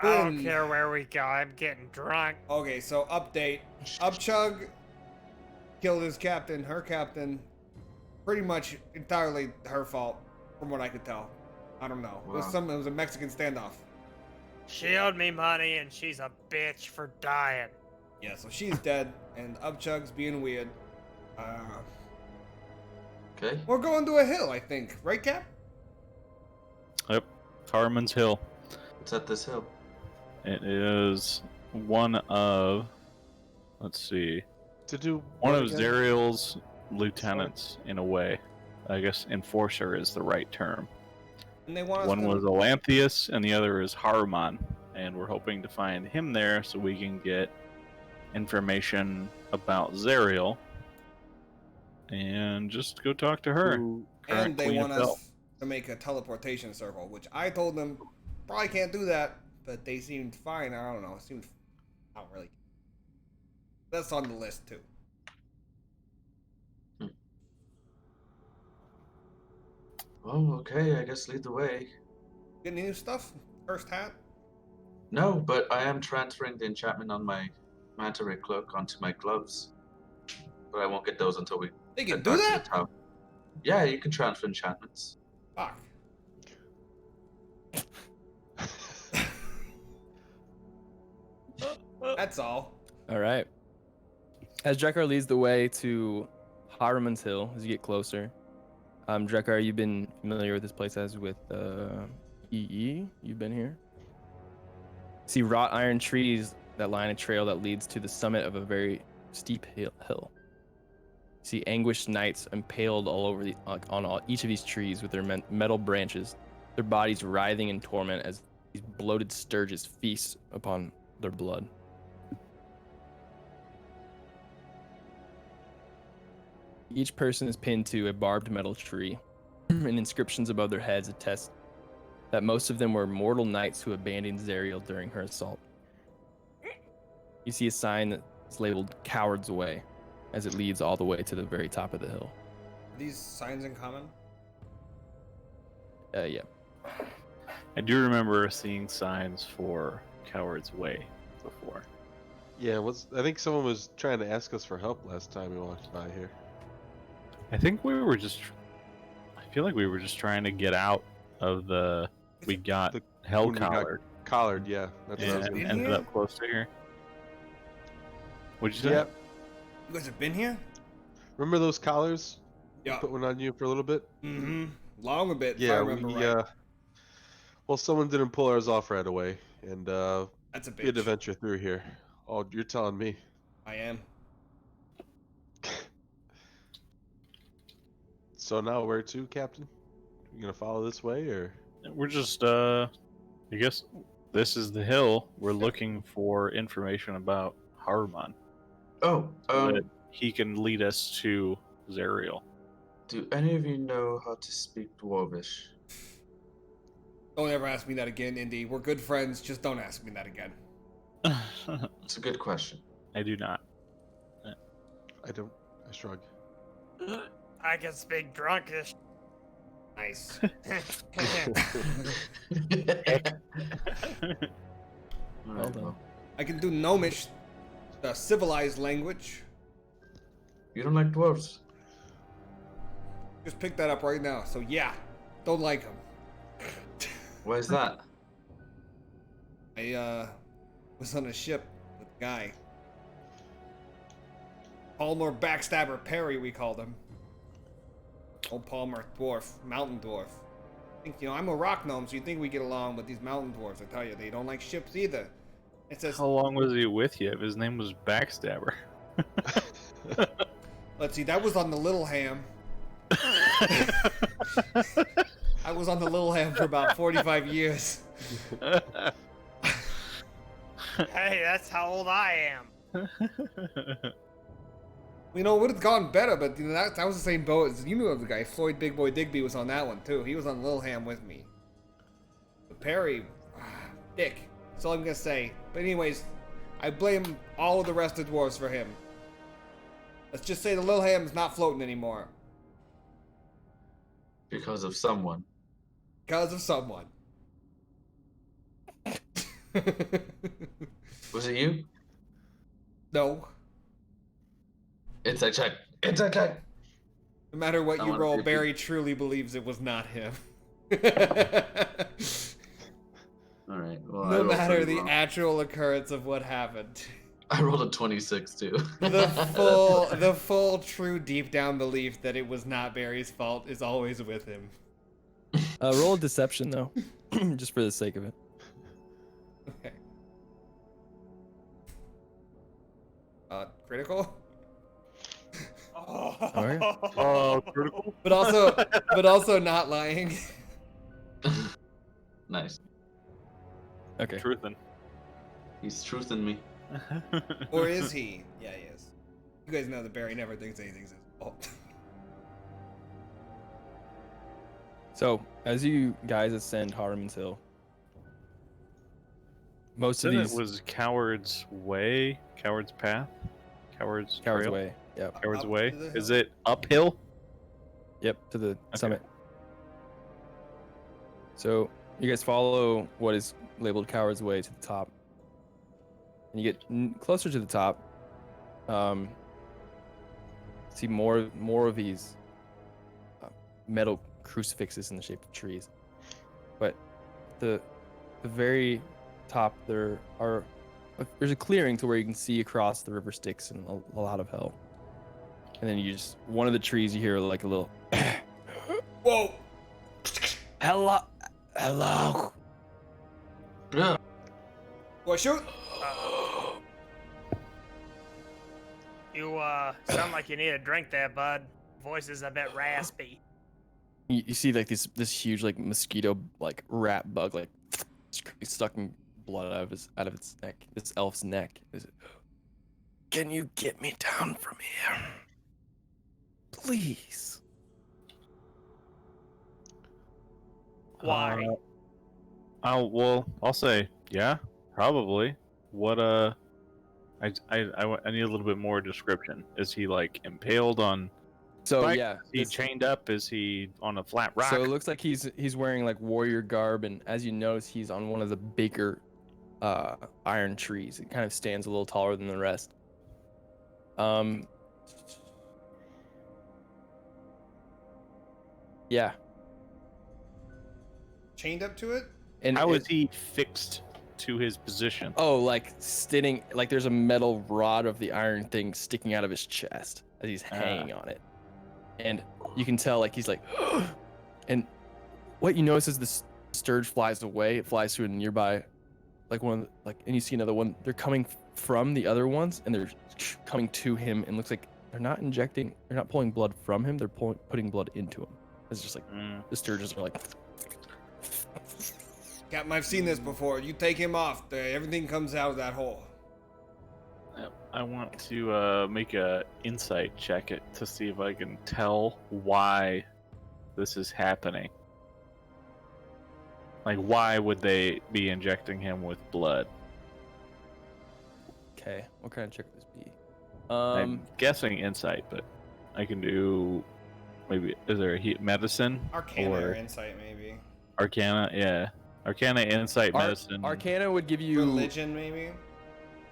I don't care where we go. I'm getting drunk. Okay, so update. Upchug killed his captain, her captain. Pretty much entirely her fault, from what I could tell. I don't know. Wow. It was a Mexican standoff. She owed me money, and she's a bitch for dying. Yeah, so she's dead, and Upchug's being weird. Okay. We're going to a hill, I think. Right, Cap? Yep. Haruman's Hill. It's at this hill. It is one of, let's see, To do one what of again? Zariel's lieutenants in a way. I guess enforcer is the right term. And they want us One to... was Olanthius and the other is Haruman. And we're hoping to find him there so we can get information about Zariel and just go talk to her. Who- current And they Queen want of Hell. us to make a teleportation circle, which I told them probably can't do that, but they seemed fine. I don't know. It seemed... I don't really... That's on the list, too. Oh, okay. I guess lead the way. Get any new stuff? First hat? No, but I am transferring the enchantment on my manta ray cloak onto my gloves. But I won't get those until we They can get do back to that? the town. Yeah, you can transfer enchantments. Fuck. That's all. All right. As Drekar leads the way to Haruman's Hill, as you get closer, Drekar, you've been familiar with this place as with EE. You've been here. See wrought iron trees that line a trail that leads to the summit of a very steep hill. See anguished knights impaled all over each of these trees with their metal branches, their bodies writhing in torment as these bloated sturges feast upon their blood. Each person is pinned to a barbed metal tree, and inscriptions above their heads attest that most of them were mortal knights who abandoned Zariel during her assault. You see a sign that is labeled "Cowards Way" as it leads all the way to the very top of the hill. Are these signs in common? Yeah. I do remember seeing signs for Coward's Way before. Yeah, I think someone was trying to ask us for help last time we walked by here. I think we were just. I feel like we were just trying to get out of the. We got The- hell when we got collared Collared, yeah. That's what I was and gonna ended here? up close to here. What'd you say? Yeah. You guys have been here? Remember those collars? Yeah. Put one on you for a little bit? Mm-hmm. Long a bit, if I Yeah, remember we, right. well, someone didn't pull ours off right away, and That's a we had to bitch. venture through here. Oh, you're telling me. I am. So now where to, Captain? You gonna follow this way, or? We're just. I guess this is the hill. We're looking for information about Haruman. Oh, That he can lead us to Zariel. do any of you know how to speak Dwarvish? Don't ever ask me that again, Indy. We're good friends. Just don't ask me that again. It's a good question. I do not. I don't. I shrug. I can speak drunkish. Nice. Alright, done. well, I can do Gnomish, the civilized language. you don't like dwarves? Just pick that up right now. So yeah, don't like them. Why is that? I was on a ship with a guy Palmer Backstabber Perry, we called him. Old Palmer dwarf, mountain dwarf. I think, I'm a rock gnome, so you think we get along with these mountain dwarves. I tell you, they don't like ships either. It says, How long was he with you if his name was Backstabber? let's see, that was on the Little Ham. I was on the Little Ham for about 45 years. Hey, that's how old I am. It would have gone better, but that was the same boat as you knew of the guy. Floyd Big Boy Digby was on that one too. He was on Little Ham with me. But Perry, dick. That's all I'm gonna say. But anyways, I blame all of the rest of the dwarves for him. Let's just say the Little Ham's not floating anymore. Because of someone. Because of someone. Was it you? No. Inside check. Inside check. No matter what you Someone roll, creepy. Barry truly believes it was not him. All right. Well, I No rolled matter pretty the well. actual occurrence of what happened. I rolled a 26 too. The full true deep down belief that it was not Barry's fault is always with him. Roll a deception though, just for the sake of it. Okay. Critical? Alright. Critical. But also not lying. Nice. Okay. Truthin'. He's truthing me. Or is he? Yeah, he is. You guys know that Barry never thinks anything's his fault. So, as you guys ascend Haruman's Hill, most of Then these it was Coward's Way, Coward's Path, Coward's Coward's Trail? Way. Yep. Coward's Up Way. to the Is hill. it uphill? Yep, to the summit. So, you guys follow what is labeled Coward's Way to the top. And you get closer to the top. See more of these metal crucifixes in the shape of trees. But the very top there's a clearing to where you can see across the river Styx and a lot of hell. And then one of the trees you hear like a little Whoa! hello. Yeah. What, shoot? You sound like you need a drink there, bud. Voice is a bit raspy. You see like this huge like mosquito like rat bug like sucking blood out of its neck. This elf's neck. Can you get me down from here, please? Why? I'll say yeah, probably. What I need a little bit more description. Is he like impaled on? So spikes? yeah, Is he chained up? Is he on a flat rock? So it looks like he's wearing like warrior garb, and as you notice, he's on one of the bigger iron trees. It kind of stands a little taller than the rest. Yeah. Chained up to it? And How is he fixed to his position? Oh, like sitting, like there's a metal rod of the iron thing sticking out of his chest as he's hanging on it, and you can tell like he's like, and what you notice is the scourge flies away. It flies to a nearby, like and you see another one. They're coming from the other ones, and they're coming to him, and looks like they're not pulling blood from him. They're putting blood into him. It's just like the sturges are like. Captain, I've seen this before. You take him off, everything comes out of that hole. I want to make a insight check to see if I can tell why this is happening. Like, why would they be injecting him with blood? Okay, what kind of check would this be? I'm guessing insight, but I can do maybe. Is there a medicine? Arcana or or insight, maybe. Arcana? Yeah, Arcana, insight, medicine. Arcana would give you Religion, maybe.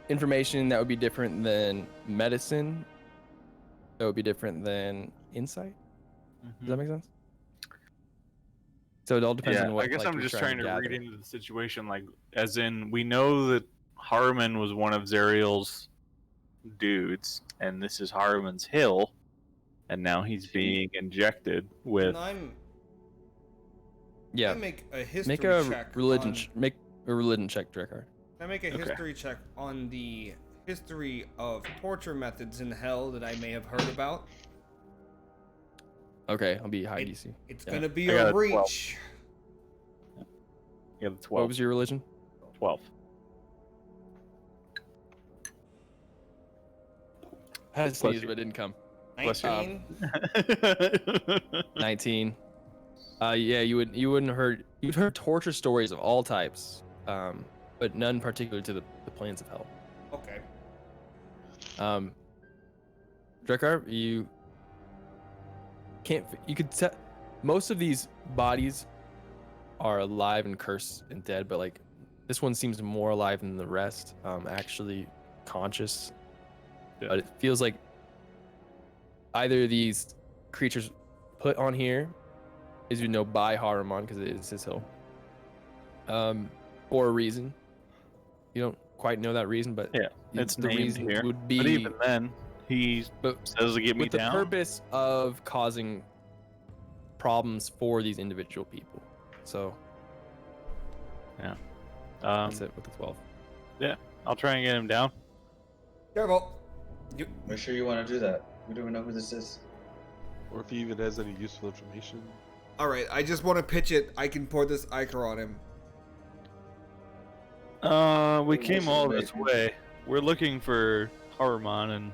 information that would be different than medicine. That would be different than insight. Does that make sense? So it all depends on what. I guess like, I'm you're just trying to gather. read into the situation, like, as in, we know that Haruman was one of Zariel's dudes, and this is Haruman's hill, and now he's being injected with. And Yeah. I make a history Make a check. religion. Make a religion check, Drekar. I make a Okay. history check on the history of torture methods in hell that I may have heard about. Okay, I'll be high DC. It's Yeah. gonna be I got a a 12. reach. Yeah, the What 12. was your religion? 12. I had to Bless sneeze, you. but it didn't come. Bless you. 19. 19. Yeah, you'd heard torture stories of all types, but none particular to the planes of hell. Okay. Drekar, you could tell most of these bodies are alive and cursed and dead, but like this one seems more alive than the rest, actually conscious. Yeah. But it feels like either these creatures put on here, as you know, by Haruman because it is his hill, or a reason. You don't quite know that reason, but Yeah, it's the named reason here. would be But even then, he says to get me with the down. purpose of causing problems for these individual people. So that's it with the 12. I'll try and get him down. Careful. Are you sure you want to do that? We don't even know who this is. Or if he even has any useful information. All right. I just want to pitch it. I can pour this ichor on him. We What's came his all name? this way. We're looking for Haruman, and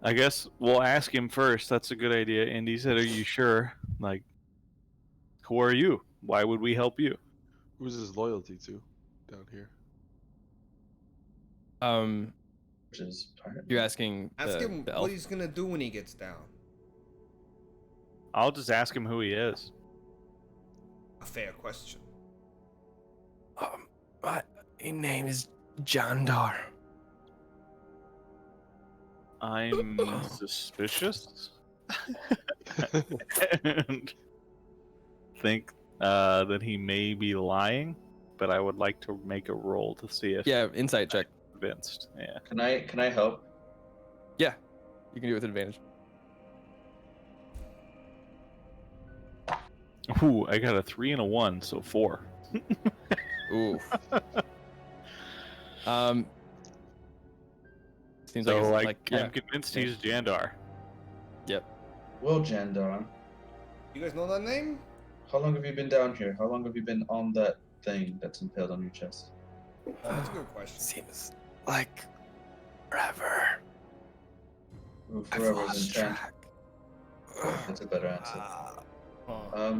I guess we'll ask him first. That's a good idea. Indi said, "Are you sure?" Like, who are you? Why would we help you? Who's his loyalty to down here? Which is part of You're asking Ask him the what elf. he's gonna do when he gets down. I'll just ask him who he is. A fair question. My name is Jandar. I'm suspicious and think that he may be lying, but I would like to make a roll to see if Yeah, insight check. I'm convinced. Yeah. Can I help? Yeah, you can do it with advantage. Ooh, I got a 3 and a 1, so 4. Ooh. Seems So like I'm convinced he's Jandar. Yep. Well, Jandar, You guys know that name? how long have you been down here? How long have you been on that thing that's impaled on your chest? That's a good question. Seems like forever. Ooh, I've forever is lost enchant. track. That's a better answer. Huh.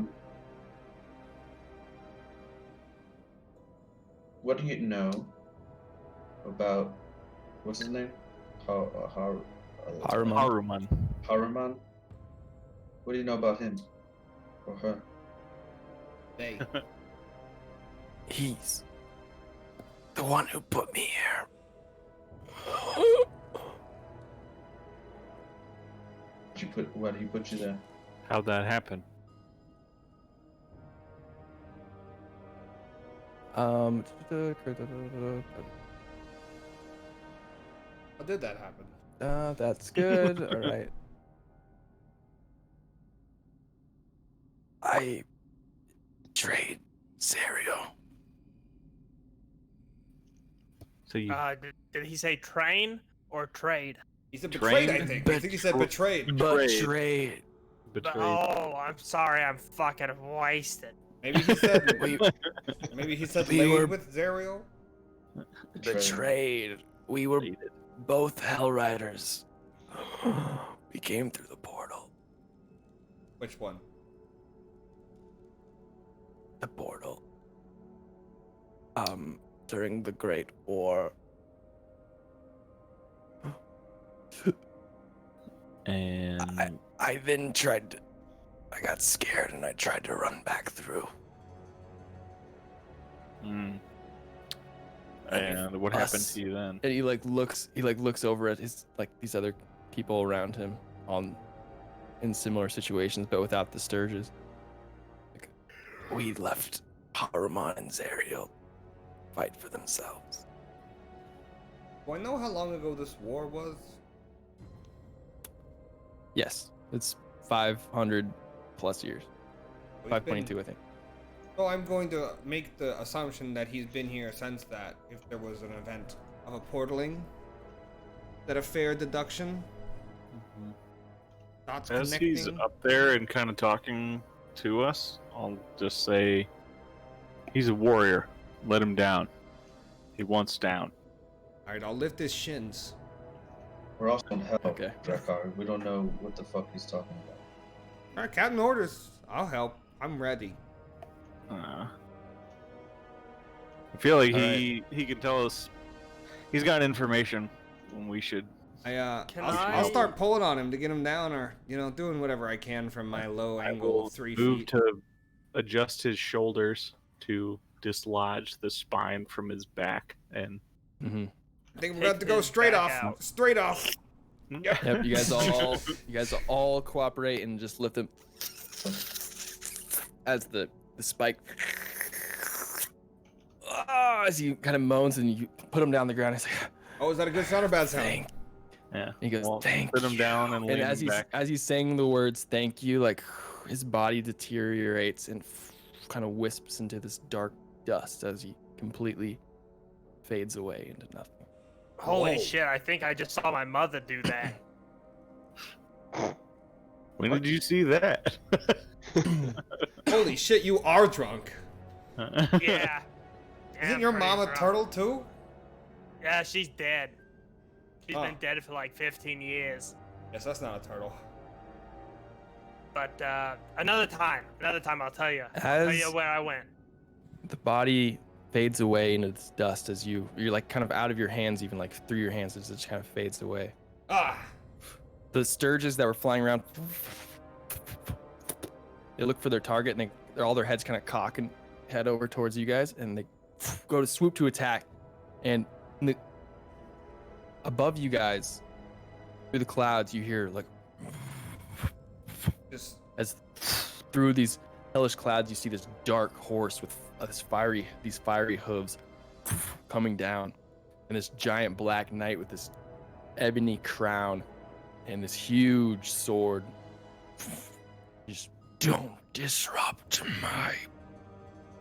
What do you know about what's his name? Haruman. Haruman. Haruman. What do you know about him or her? They. He's the one who put me here. Why did he put you there? How'd that happen? How did that happen? That's good. All right. I trade cereal. So you Did he say train or trade? He said betrayed, I Trained? think. I think he said betrayed. Betrayed. betrayed. Oh, I'm sorry, I'm fucking wasted. Maybe he said. We Maybe he said we laid were- with Zerial. betrayed. We were both Hell Riders. We came through the portal. Which one? The portal. During the Great War. And I then tried to... I got scared and I tried to run back through. and what happened to you then? And he looks over at his these other people around him in similar situations but without the Sturges. Like, we left Haruman and Zerial fight for themselves. Do I know how long ago this war was? Yes, it's 500 plus years. 522, I think. So I'm going to make the assumption that he's been here since that, if there was an event of a portaling. Is that a fair deduction? Dots As connecting? he's up there and kind of talking to us, I'll just say, he's a warrior. Let him down. He wants down. Alright, I'll lift his shins. We're also in hell, Okay. Drakkar. We don't know what the fuck he's talking about. Alright, Captain orders. I'll help. I'm ready. I feel like he can tell us. He's got information when we should. I'll start pulling on him to get him down, or doing whatever I can from my low angle of 3 move feet. to adjust his shoulders to dislodge the spine from his back, and I think we're going to go straight off. out. Straight off. Yep, you guys all cooperate and just lift him as the spike as he kind of moans and you put him down the ground. He's like, Oh, is that a good sound or bad sound? yeah, he goes, well, thank put him you. down and lean as him he's back. as he's saying the words thank you, like his body deteriorates and kind of wisps into this dark dust as he completely fades away into nothing. Holy Whoa. shit! I think I just saw my mother do that. When did you see that? Holy shit, you are drunk. Yeah. Isn't your mom a drunk. turtle too? Yeah, she's dead. She's Oh. been dead for like 15 years. Yes, that's not a turtle. But another time I'll tell you. I'll tell As you where I went. the body fades away into this dust as you're like kind of out of your hands, even like through your hands, as it just kind of fades away. Ah! The sturges that were flying around, they look for their target and all their heads kind of cock and head over towards you guys, and they go to swoop to attack. And above you guys, through the clouds, you hear like Just as through these hellish clouds, you see this dark horse with these fiery hooves coming down, and this giant black knight with this ebony crown and this huge sword. Just don't disrupt my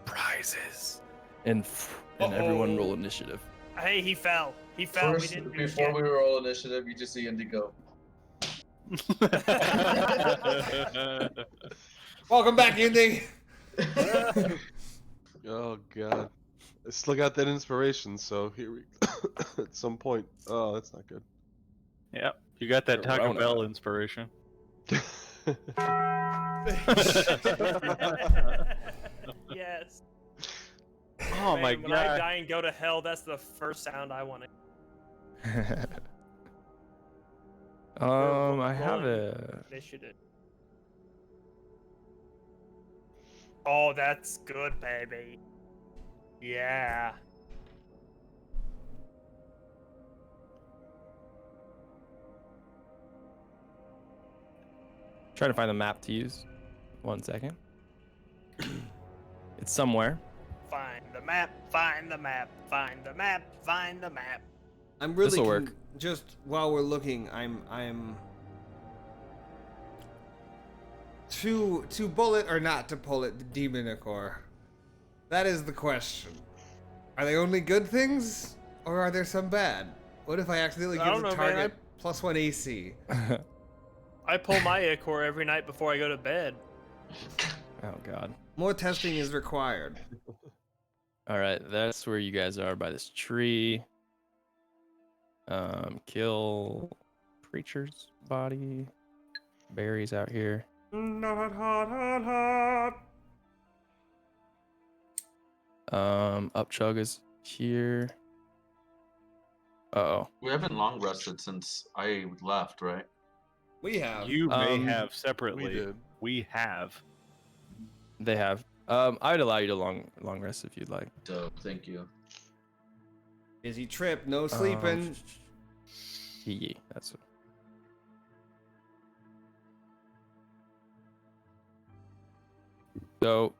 prizes. And everyone roll initiative. Hey, he fell. He fell. First, we didn't do before shit. we roll initiative, you just see Indi go. welcome back, Indi. Oh god. I still got that inspiration, so here we at some point. Oh, that's not good. Yep, you got that Taco Corona. Bell inspiration. Yes. Oh Man, my when I god! die and go to hell, that's the first sound I want to. I have a Initiative. Oh, that's good, baby. Yeah. trying to find the map to use. 1 second. It's somewhere. Find the map. Find the map. Find the map. Find the map. I'm really This'll work. just while we're looking, I'm to bullet or not to pull it, the Demonicore. That is the question. Are they only good things, or are there some bad? What if I accidentally I give don't the know, man. target +1 AC? I pull my Ichor every night before I go to bed. Oh god. More testing is required. All right, that's where you guys are by this tree. Kill creature's body. Berries out here. Not hot, hot, hot. Upchug is here. Uh-oh. We haven't long rested since I left, right? We have. You may have We separately. did. We have. They have. I'd allow you to long rest if you'd like. Dope, thank you. Busy trip, no sleeping. Yeah, that's it. So,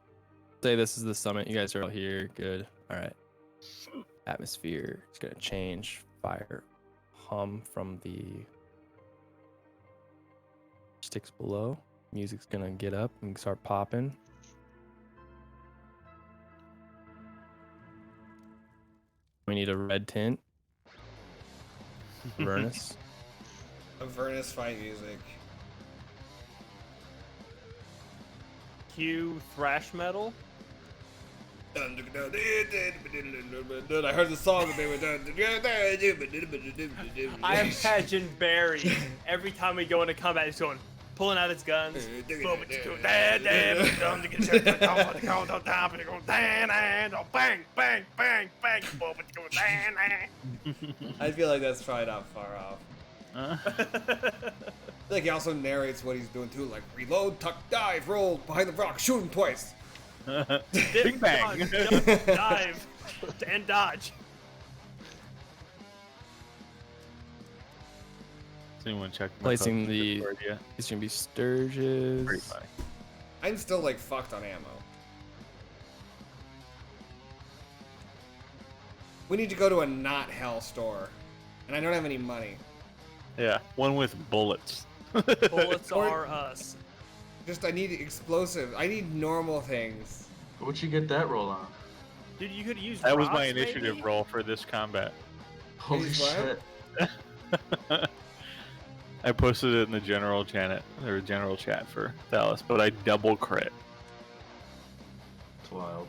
say this is the summit. You guys are all here. Good. All right. Atmosphere is gonna change fire hum from the sticks below. Music's gonna get up and start popping. We need a red tint. Avernus. Avernus fight music. Cue thrash metal. I heard the song that they were done. I imagine Barry every time we go into combat, he's going, pulling out his guns. Bang, bang, bang, bang. I feel like that's probably not far off. I feel like he also narrates what he's doing too, like reload, tuck, dive, roll behind the rock, shoot him twice. Bing bang. Jump, dive, and dodge. Does anyone check? Placing the. It's gonna be Sturges. Pretty funny. I'm still like fucked on ammo. We need to go to a not hell store, and I don't have any money. Yeah, one with bullets. Bullets are us. Just I need explosive. I need normal things. Where'd you get that roll on? Dude, you could use That was my rocks, initiative maybe? roll for this combat. Holy Please, what? shit. I posted it in the general chat for Thalass, but I double crit. It's wild.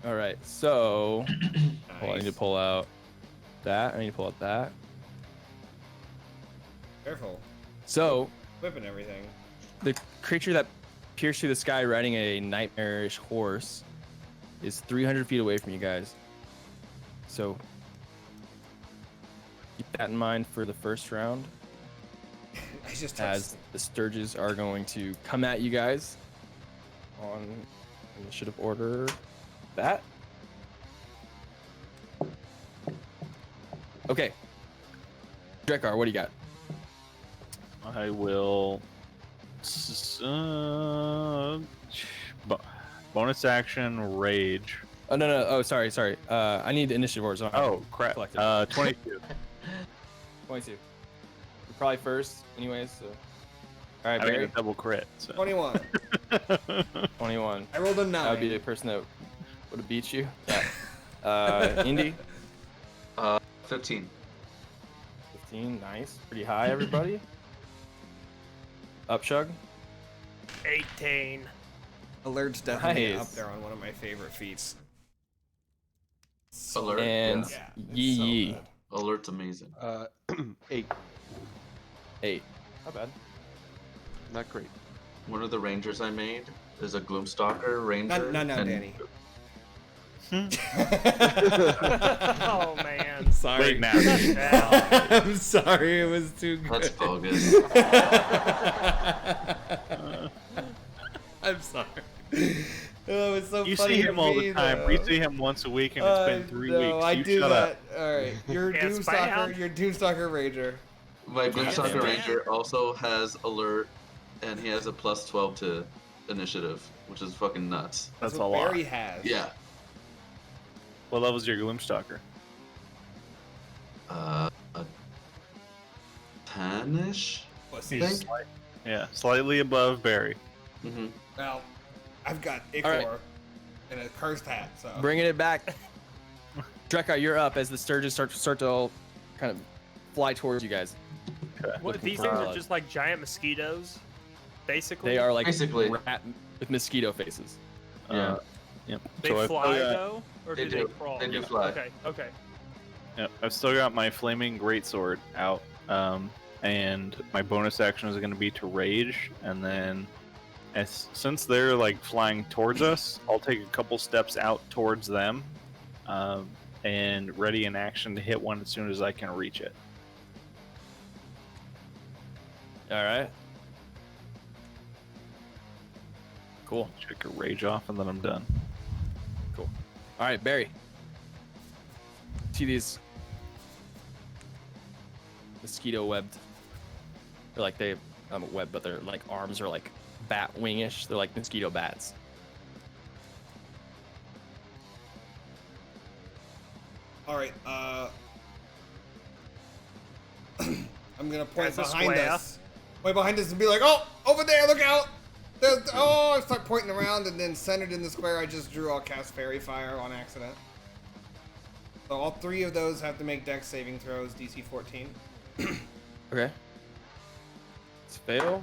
All right, so hold on, I need to Nice. pull out that. I need to pull out that. Careful, So whipping everything. the creature that pierced through the sky riding a nightmarish horse is 300 feet away from you guys. So keep that in mind for the first round, I just as the Sturges are going to come at you guys on initiative order. That. Okay. Drekar, what do you got? I will. Bonus action rage. Oh no. Oh sorry. I need the initiative order. So Oh crap. Collected. 22. 22. You're probably first, anyways. So. All right, I mean, a Barry. double crit. So. 21. 21. I rolled a 9. That would be the person that would have beat you. Yeah. Indi. 15. 15. Nice. Pretty high, everybody. Upshug. 18. Alert's definitely Nice. up there on one of my favorite feats. Alert. And Yeah, it's Yee so Yee. good. Alert's amazing. 8. 8. Not bad. Not great. One of the rangers I made is a Gloomstalker ranger. No, and- Danny. Oh man. Sorry. Wait, now. I'm sorry, it was too good. That's bogus. I'm sorry. Oh, it's so You funny see to him all me, the time. though. We see him once a week, and it's been 3 No, weeks. I You do shut that. up. All right, you're Yeah, Doomstalker. spam. You're Doomstalker Ranger. My Gloomstalker damn. ranger also has alert, and he has a plus 12 to initiative, which is fucking nuts. That's a what lot. Barry has. Yeah. What level's your Gloomstalker? A 10-ish? Pussy. Think? Yeah, slightly above Barry. Mm-hmm. Well, I've got Ichor All right. and a cursed hat, so. Bringing it back. Drekar, you're up as the Sturges start to all kind of fly towards you guys. What, Looking these for things blood. are just like giant mosquitoes, basically. They are like Basically. rat with mosquito faces. Yeah. Yep. They So I've fly still got- though, or They do do. they crawl? They do fly. Okay. Okay. Yep, I've still got my flaming greatsword out, and my bonus action is going to be to rage, and then since they're like flying towards us, I'll take a couple steps out towards them, and ready in action to hit one as soon as I can reach it. All right. Cool. Check a rage off, and then I'm done. Cool. All right, Barry. See these mosquito webbed? They're like webbed, but their like arms are like bat wingish. They're like mosquito bats. All right. I'm gonna point That's a behind square. us. Point behind us and be like, oh, over there, look out! I start pointing around, and then centered in the square I just drew, I'll cast Fairy Fire on accident. So all 3 of those have to make Dex saving throws, DC 14. Okay. It's a fail.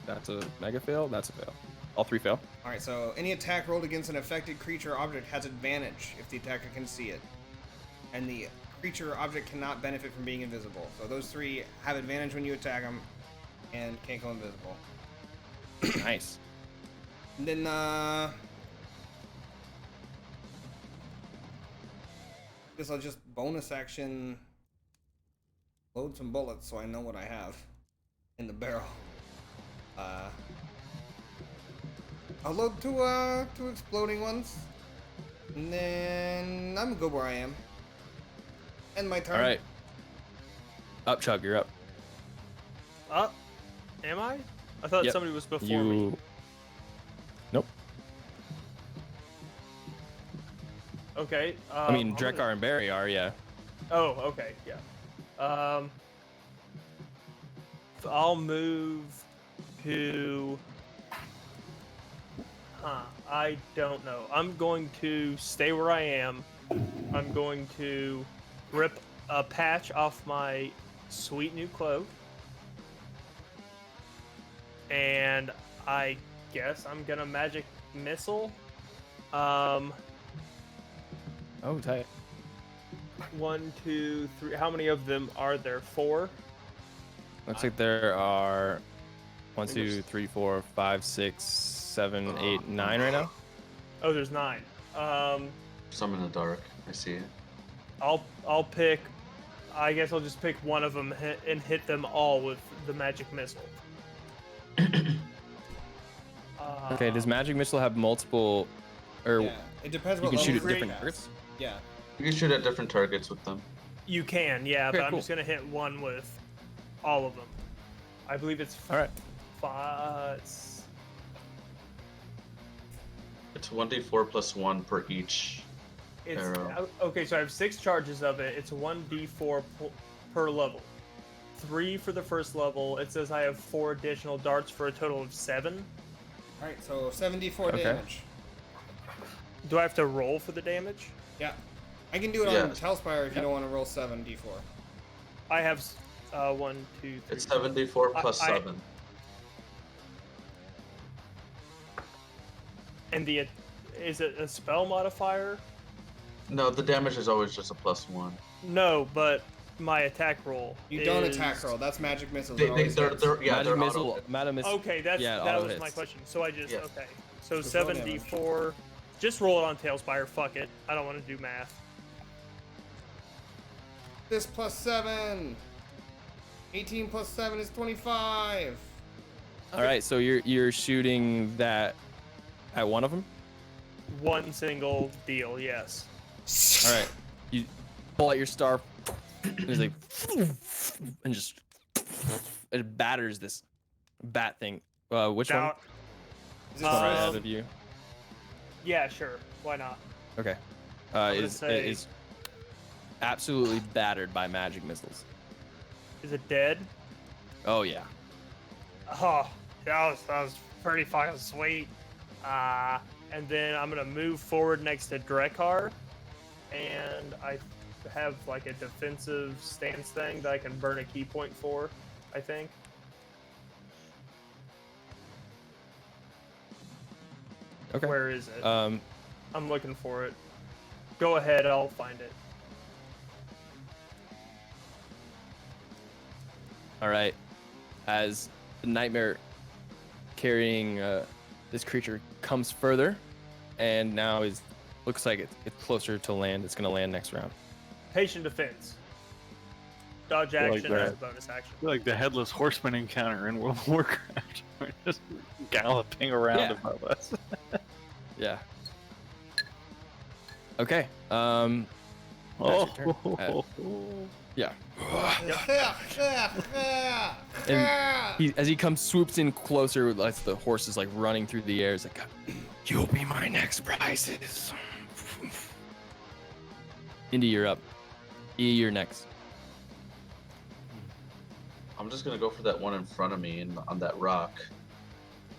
That's a mega fail. That's a fail. All 3 fail. Alright, so any attack rolled against an affected creature or object has advantage if the attacker can see it. And the creature or object cannot benefit from being invisible. So those 3 have advantage when you attack them and can't go invisible. Nice. And then, guess I'll just bonus action load some bullets so I know what I have in the barrel. I'll load 2 exploding ones. And then I'm good where I am. End my turn. All right. Up, Chug. You're up. Up? Am I? I thought Yep. somebody was before me. Nope. Okay. I mean, I'm Drekar gonna- and Barry are, yeah. Oh, okay, yeah. I'll move to. I don't know. I'm going to stay where I am. I'm going to rip a patch off my sweet new cloak. And I guess I'm gonna magic missile. Oh, tight. 1, 2, 3. How many of them are there? 4? Looks like there are 1, 2, 3, 4, 5, 6, 7, 8, 9 right now. Oh, there's 9. Some in the dark. I see it. I'll pick. I guess I'll just pick one of them and hit them all with the magic missile. Okay, does Magic Missile have multiple, or Yeah, it depends you what can shoot level at you different cast. targets? Yeah. You can shoot at different targets with them. You can, yeah, Okay, but I'm cool. just gonna hit one with all of them. I believe it's All right. 5. It's 1d4 plus 1 per each It's arrow. okay. So I have 6 charges of it. It's 1d4 per level. 3 for the first level. It says I have 4 additional darts for a total of 7. Alright, so 74 Okay. damage. Do I have to roll for the damage? Yeah. I can do it on Yes. TaleSpire if you don't want to roll 7d4. I have 1, 2, 3. It's 7d4 plus I- 7. And is it a spell modifier? No, the damage is always just a plus 1. No, but my attack roll. You don't is- attack roll. That's magic missiles. They're yeah, Magic auto- Missile, Madam Missile. Okay, that's yeah, that auto was my hits. question. So I just Yes. okay. So Just roll 7d4. Just roll it on TaleSpire. Fuck it. I don't want to do math. This plus 7. 18 plus 7 is 25. All right, so you're shooting that at one of them. One single deal. Yes. All right, you pull out your star, and it's like, and just it batters this bat thing. Which one? Doubt. Is it One right Um, ahead of you. Yeah, sure. Why not? Okay. gonna Is say- is absolutely battered by magic missiles. Is it dead? Oh yeah. Oh, that was pretty fucking sweet. And then I'm gonna move forward next to Drekar, and I have like a defensive stance thing that I can burn a key point for, I think. Okay. Where is it? Um. I'm looking for it. Go ahead, I'll find it. All right. As the nightmare carrying this creature comes further, and now looks like it's closer to land. It's gonna land next round. Patient defense. Dodge I like action as a that. bonus action. I feel like the headless horseman encounter in World of Warcraft. We're just galloping around Yeah. above us. Yeah. Okay. Oh, That's your turn. Yeah. And as he swoops in closer, as the horse is like running through the air, it's like, "You'll be my next prizes." Indi, you're up. E, you're next. I'm just gonna go for that one in front of me on that rock.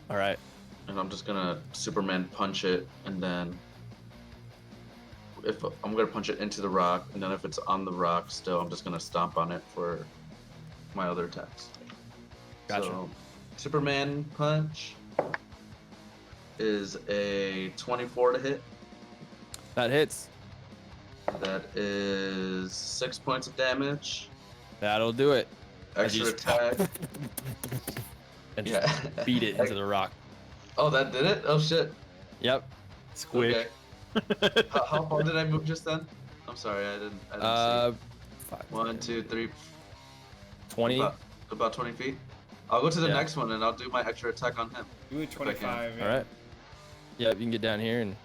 All right. And I'm just gonna Superman punch it, and then if I'm gonna punch it into the rock, and then if it's on the rock still, I'm just gonna stomp on it for my other attacks. Gotcha. So, Superman punch is a 24 to hit. That hits. That is 6 points of damage. That'll do it. Extra attack. And just beat it into the rock. Oh, that did it? Oh shit. Yep. Squish. Okay. How far did I move just then? I'm sorry, I didn't see. 5, 1, 2, 3. 20. About 20 feet. I'll go to the next one and I'll do my extra attack on him. Do it 25. Yeah. All right. Yeah, you can get down here and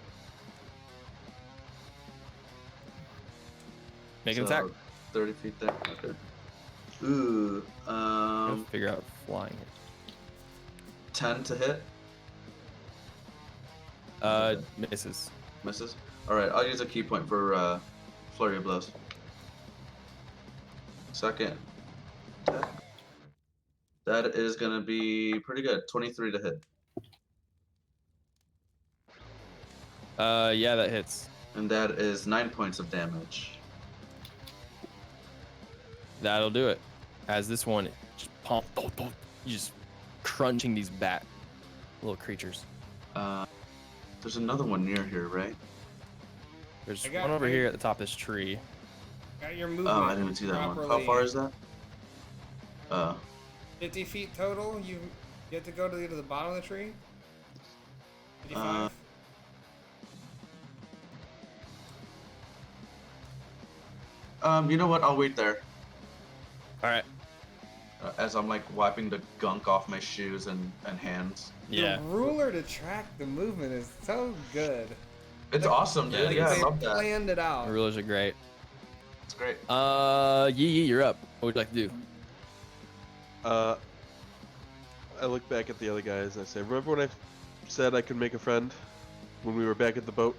make an attack. 30 feet there. Okay. Ooh. Figure out flying here. 10 to hit. Misses. Misses. All right. I'll use a key point for flurry of blows. Second. attack. That is gonna be pretty good. 23 to hit. Yeah, that hits. And that is 9 points of damage. That'll do it. As this one just you just crunching these little creatures. There's another one near here, right? There's one over here at the top of this tree. Got your movement. Oh, I didn't see that one. How far is that? 50 feet total. You have to go to the bottom of the tree. 55. You know what? I'll wait there. All right. As I'm like wiping the gunk off my shoes and hands. Yeah. The ruler to track the movement is so good. It's awesome, dude. Yeah, I love that. Planned it out. The rulers are great. It's great. Yee, you're up. What would you like to do? I look back at the other guys and I say, remember when I said I could make a friend when we were back at the boat?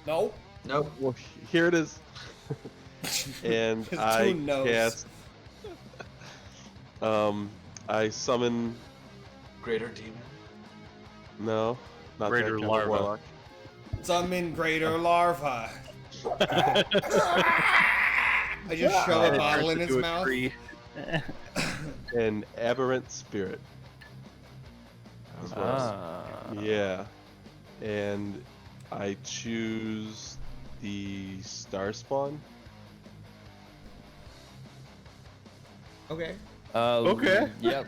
No. Nope. Well, here it is. And I cast. I summon. Greater demon. No, not Greater that kind of larva. warlock. Summon greater larva. I just shove a bottle in its mouth. An aberrant spirit. As well. Yeah. And I choose the star spawn. Okay. Okay. Yeah.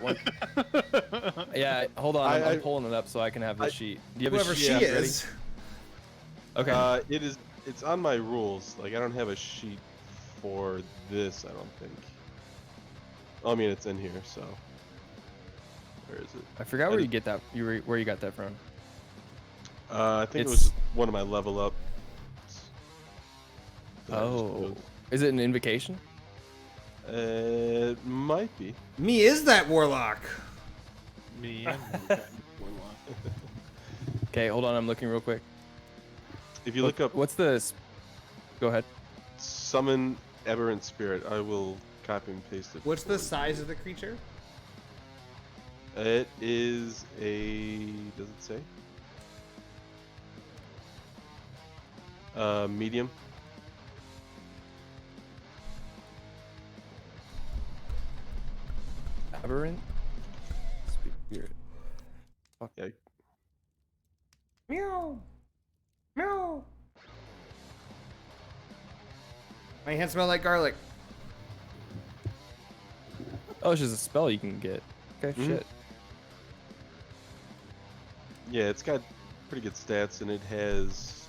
Yeah. Hold on. I'm pulling it up so I can have the sheet. Do you have Whoever a sheet she ready? is. Okay. It's on my rules. Like I don't have a sheet for this. I don't think. I mean, it's in here. So where is it? I forgot where you get that. Where you got that from? I think it was just one of my level up. Oh. Is it an invocation? It might be. Me is that warlock. Me and Okay, hold on. I'm looking real quick. If you look up What's the... Go ahead. summon aberrant spirit, I will copy and paste it. What's the size of the creature? It is a. Does it say? Medium. Aberrant spirit. Fuck. Yeah. Meow. Meow. My hands smell like garlic. Oh, it's just a spell you can get. Okay, shit. Yeah, it's got pretty good stats, and it has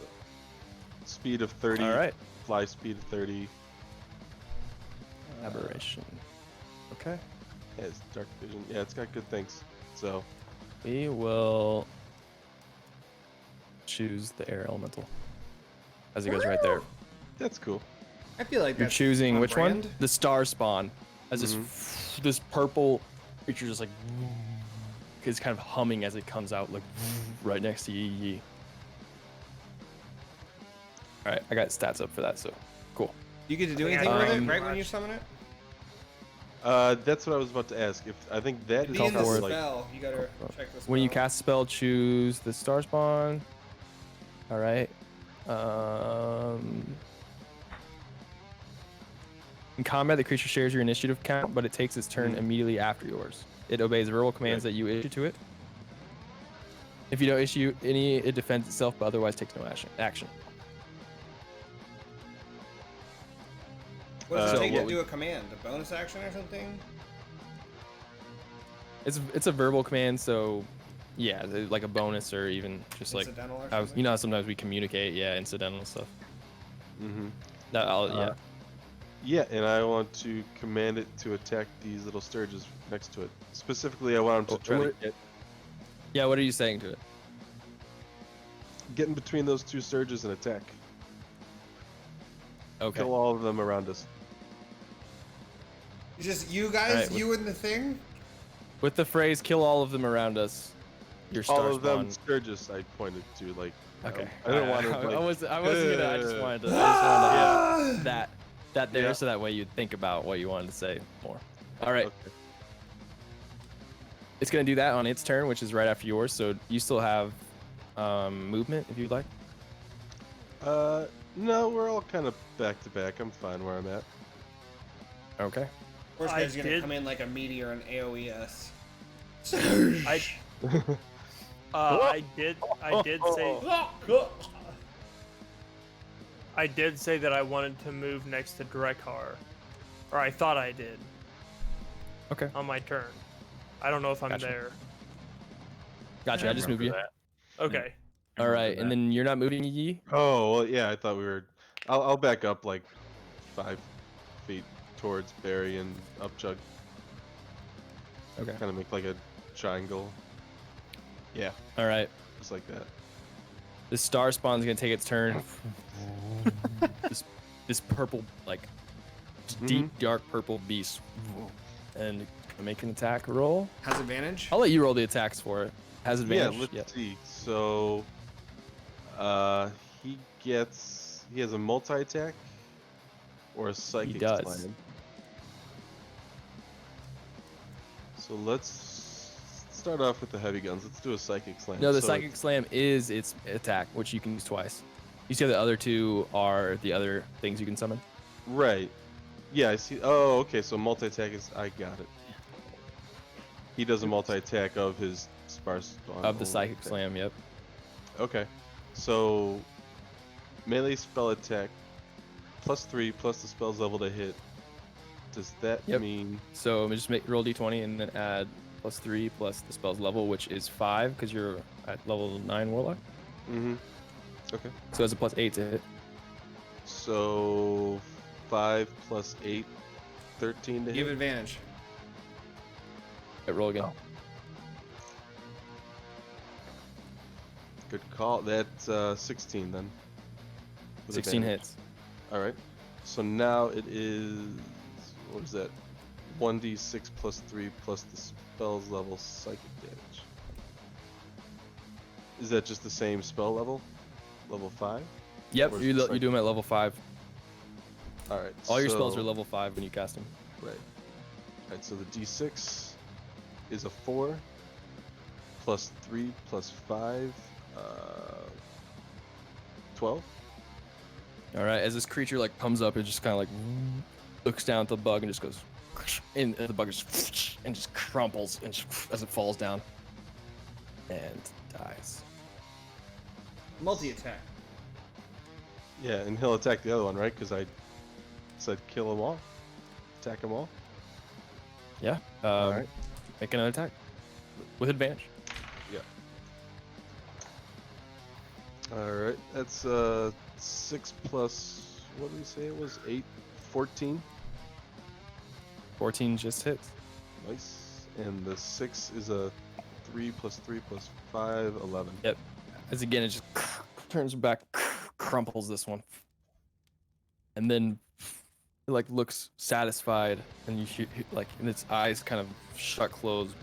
speed of 30. All right. Fly speed of 30. Aberration. Okay. It has dark vision. Yeah, it's got good things. So We will choose the air elemental. As it goes right there. that's cool. I feel like You're that's choosing on which brand. one? The star spawn. As this purple creature just like is kind of humming as it comes out, like right next to Yi. All right, I got stats up for that, so cool. You get to do I think anything I with know. it right when you summon it? That's what I was about to ask. If I think that is Be in the forward. spell. You gotta check the spell. When you cast a spell, choose the star spawn. All right. In combat, the creature shares your initiative count, but it takes its turn immediately after yours. It obeys verbal commands that you issue to it. If you don't issue any, it defends itself, but otherwise takes no action. What does it So take what to would- do a command? A bonus action or something? It's a verbal command, so yeah, like a bonus or even just like Incidental or how, something? you know how sometimes we communicate, yeah, incidental stuff. Mm-hmm. Yeah. Yeah, and I want to command it to attack these little sturges next to it. Specifically, I want them to try to Yeah, what are you saying to it? get in between those two sturges and attack. Okay. Kill all of them around us. Just you guys, Alright, you and the thing? With the phrase "kill all of them around us," your star All of them spawn. sturges I pointed to, like. Okay. I don't want to. Like, I wasn't gonna. I just wanted to have that there, Yeah. so that way you'd think about what you wanted to say more. All right. Okay. It's gonna do that on its turn, which is right after yours. So you still have movement if you'd like. No, we're all kind of back to back. I'm fine where I'm at. Okay. Worst I guy's gonna did- come in like a meteor and AoE-us. I did say that I wanted to move next to Drekar, or I thought I did. Okay. On my turn. I don't know if I'm Gotcha. there. Gotcha. I just moved you. Okay. All right, and then you're not moving, Yi. Oh, well, yeah, I thought we were. I'll back up like 5 feet towards Barry and Upchug. Okay. Kind of make like a triangle. Yeah, All right. just like that. This star spawn's gonna take its turn. this purple, like deep dark purple beast, and make an attack roll. Has advantage? I'll let you roll the attacks for it. Has advantage. Yeah, let's see. So, he has a multi-attack or a psychic does. slam. So let's start off with the heavy guns. Let's do a psychic slam. No, the So psychic slam is its attack, which you can use twice. You see how the other two are the other things you can summon? Right. Yeah, I see. Oh, okay. So multi-attack is. I got it. He does a multi-attack of his sparse spawn. Of the psychic slam, yep. Okay. So melee spell attack +3 plus the spell's level to hit. Does that Yep. mean? So just roll d20 and then add +3 plus the spell's level, which is 5 because you're at level 9 warlock. Mm-hmm. Okay. So it's a +8 to hit. So 5 plus 8, 13 to You have hit. advantage. Right, roll again. Good call. That's 16 then. With 16 advantage. hits. All right. So now it is, what is that? 1d6 plus 3 plus the spell's level psychic damage. Is that just the same spell level? Level 5? Yep, Or you is it do them at level 5. All right. All your spells so- are level 5 when you cast them. Right. All right. So the d6 is a 4 plus 3 plus 5, 12. All right, as this creature like comes up, it just kind of like looks down at the bug and just goes, and the bug just crumples and as it falls down and dies. Multi-attack. Yeah, and he'll attack the other one, right? Because I said kill them all, attack them all. Yeah. Alright. Make another attack with advantage. Yeah. All right, that's 6 plus. What did we say it was? 8, 14. 14 just hits. Nice. And the 6 is a 3 plus 3 plus 5, 11. Yep. As again, it just turns back, crumples this one, and then it like looks satisfied, and you like, and its eyes kind of shut closed.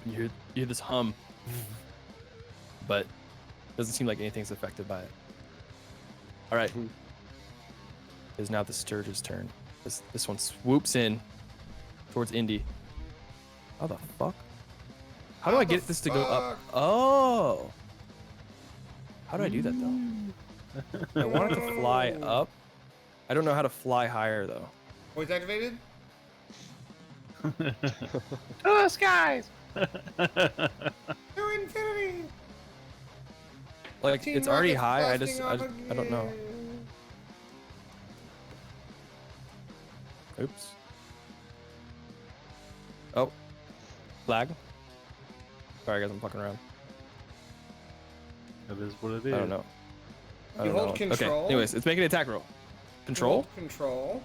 You hear this hum, but doesn't seem like anything's affected by it. All right. It is now the Sturge's turn. This one swoops in towards Indi. How the fuck? How do I get this to go up? Oh. How do I do that though? I want it to fly up. I don't know how to fly higher though. Voice activated? To the skies! To infinity! Like Team it's already Rocket's high. blasting off I don't know. again. Oops. Oh. Flag. Sorry guys, I'm fucking around. That is what it is. I don't know. I You don't hold know. control. Okay. Anyways, it's making an attack roll. Control? Hold control.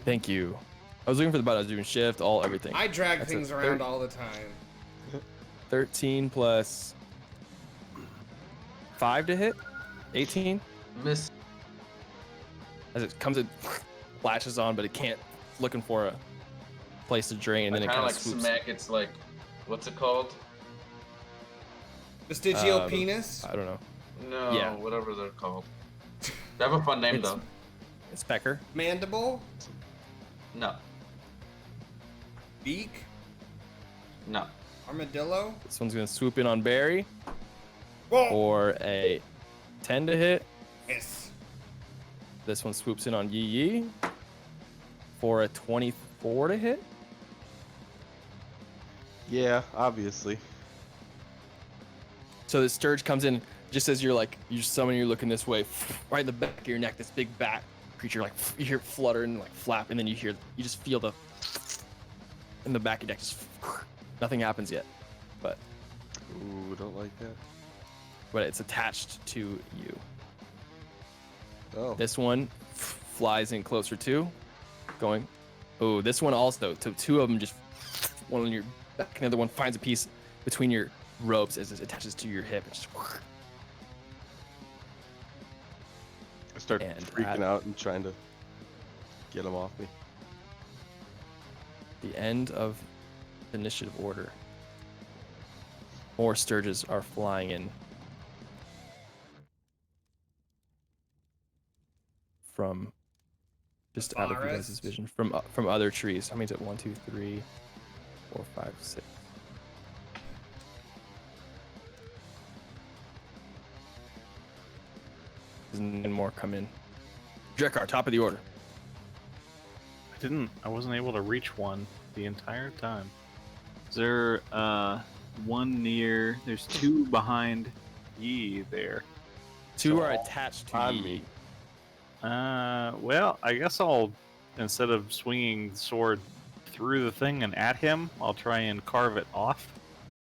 Thank you. I was looking for the button. I was doing shift, all, everything. I drag That's things a around all the time. 13 plus 5 to hit. 18. Miss. As it comes, it flashes on, but it can't. It's looking for a place to drain, and then it kind kind of of like swoops. smack. It's like, what's it called? Vestigial penis? I don't know. No, Yeah. whatever they're called. They have a fun name though. It's Pecker. Mandible? No, Beak? no. Armadillo? This one's gonna swoop in on Barry Whoa! for a 10 to hit. Yes. This one swoops in on Yee Yee for a 24 to hit. Yeah, obviously. So the Sturge comes in just as you're summoning, you're looking this way, right in the back of your neck, this big bat creature, like you hear it flutter and like flap, and then you just feel the in the back of your neck, just nothing happens yet, but Ooh, don't like that. it's attached to you. Oh. This one flies in closer too, going. Oh, this one also. So two of them just one on your back, and the other one finds a piece between your robes as it attaches to your hip. And just, I start and freaking out and trying to get him off me. the end of the initiative order. More Sturges are flying in from just out of you guys' Forest. vision from other trees. How many is it? 1, 2, 3, 4, 5, 6. And more come in. Drekar, top of the order. I wasn't able to reach one the entire time. Is there one near? There's two behind Yee there. Two are attached to on Yee. me. Well, I guess I'll, instead of swinging the sword through the thing and at him, I'll try and carve it off.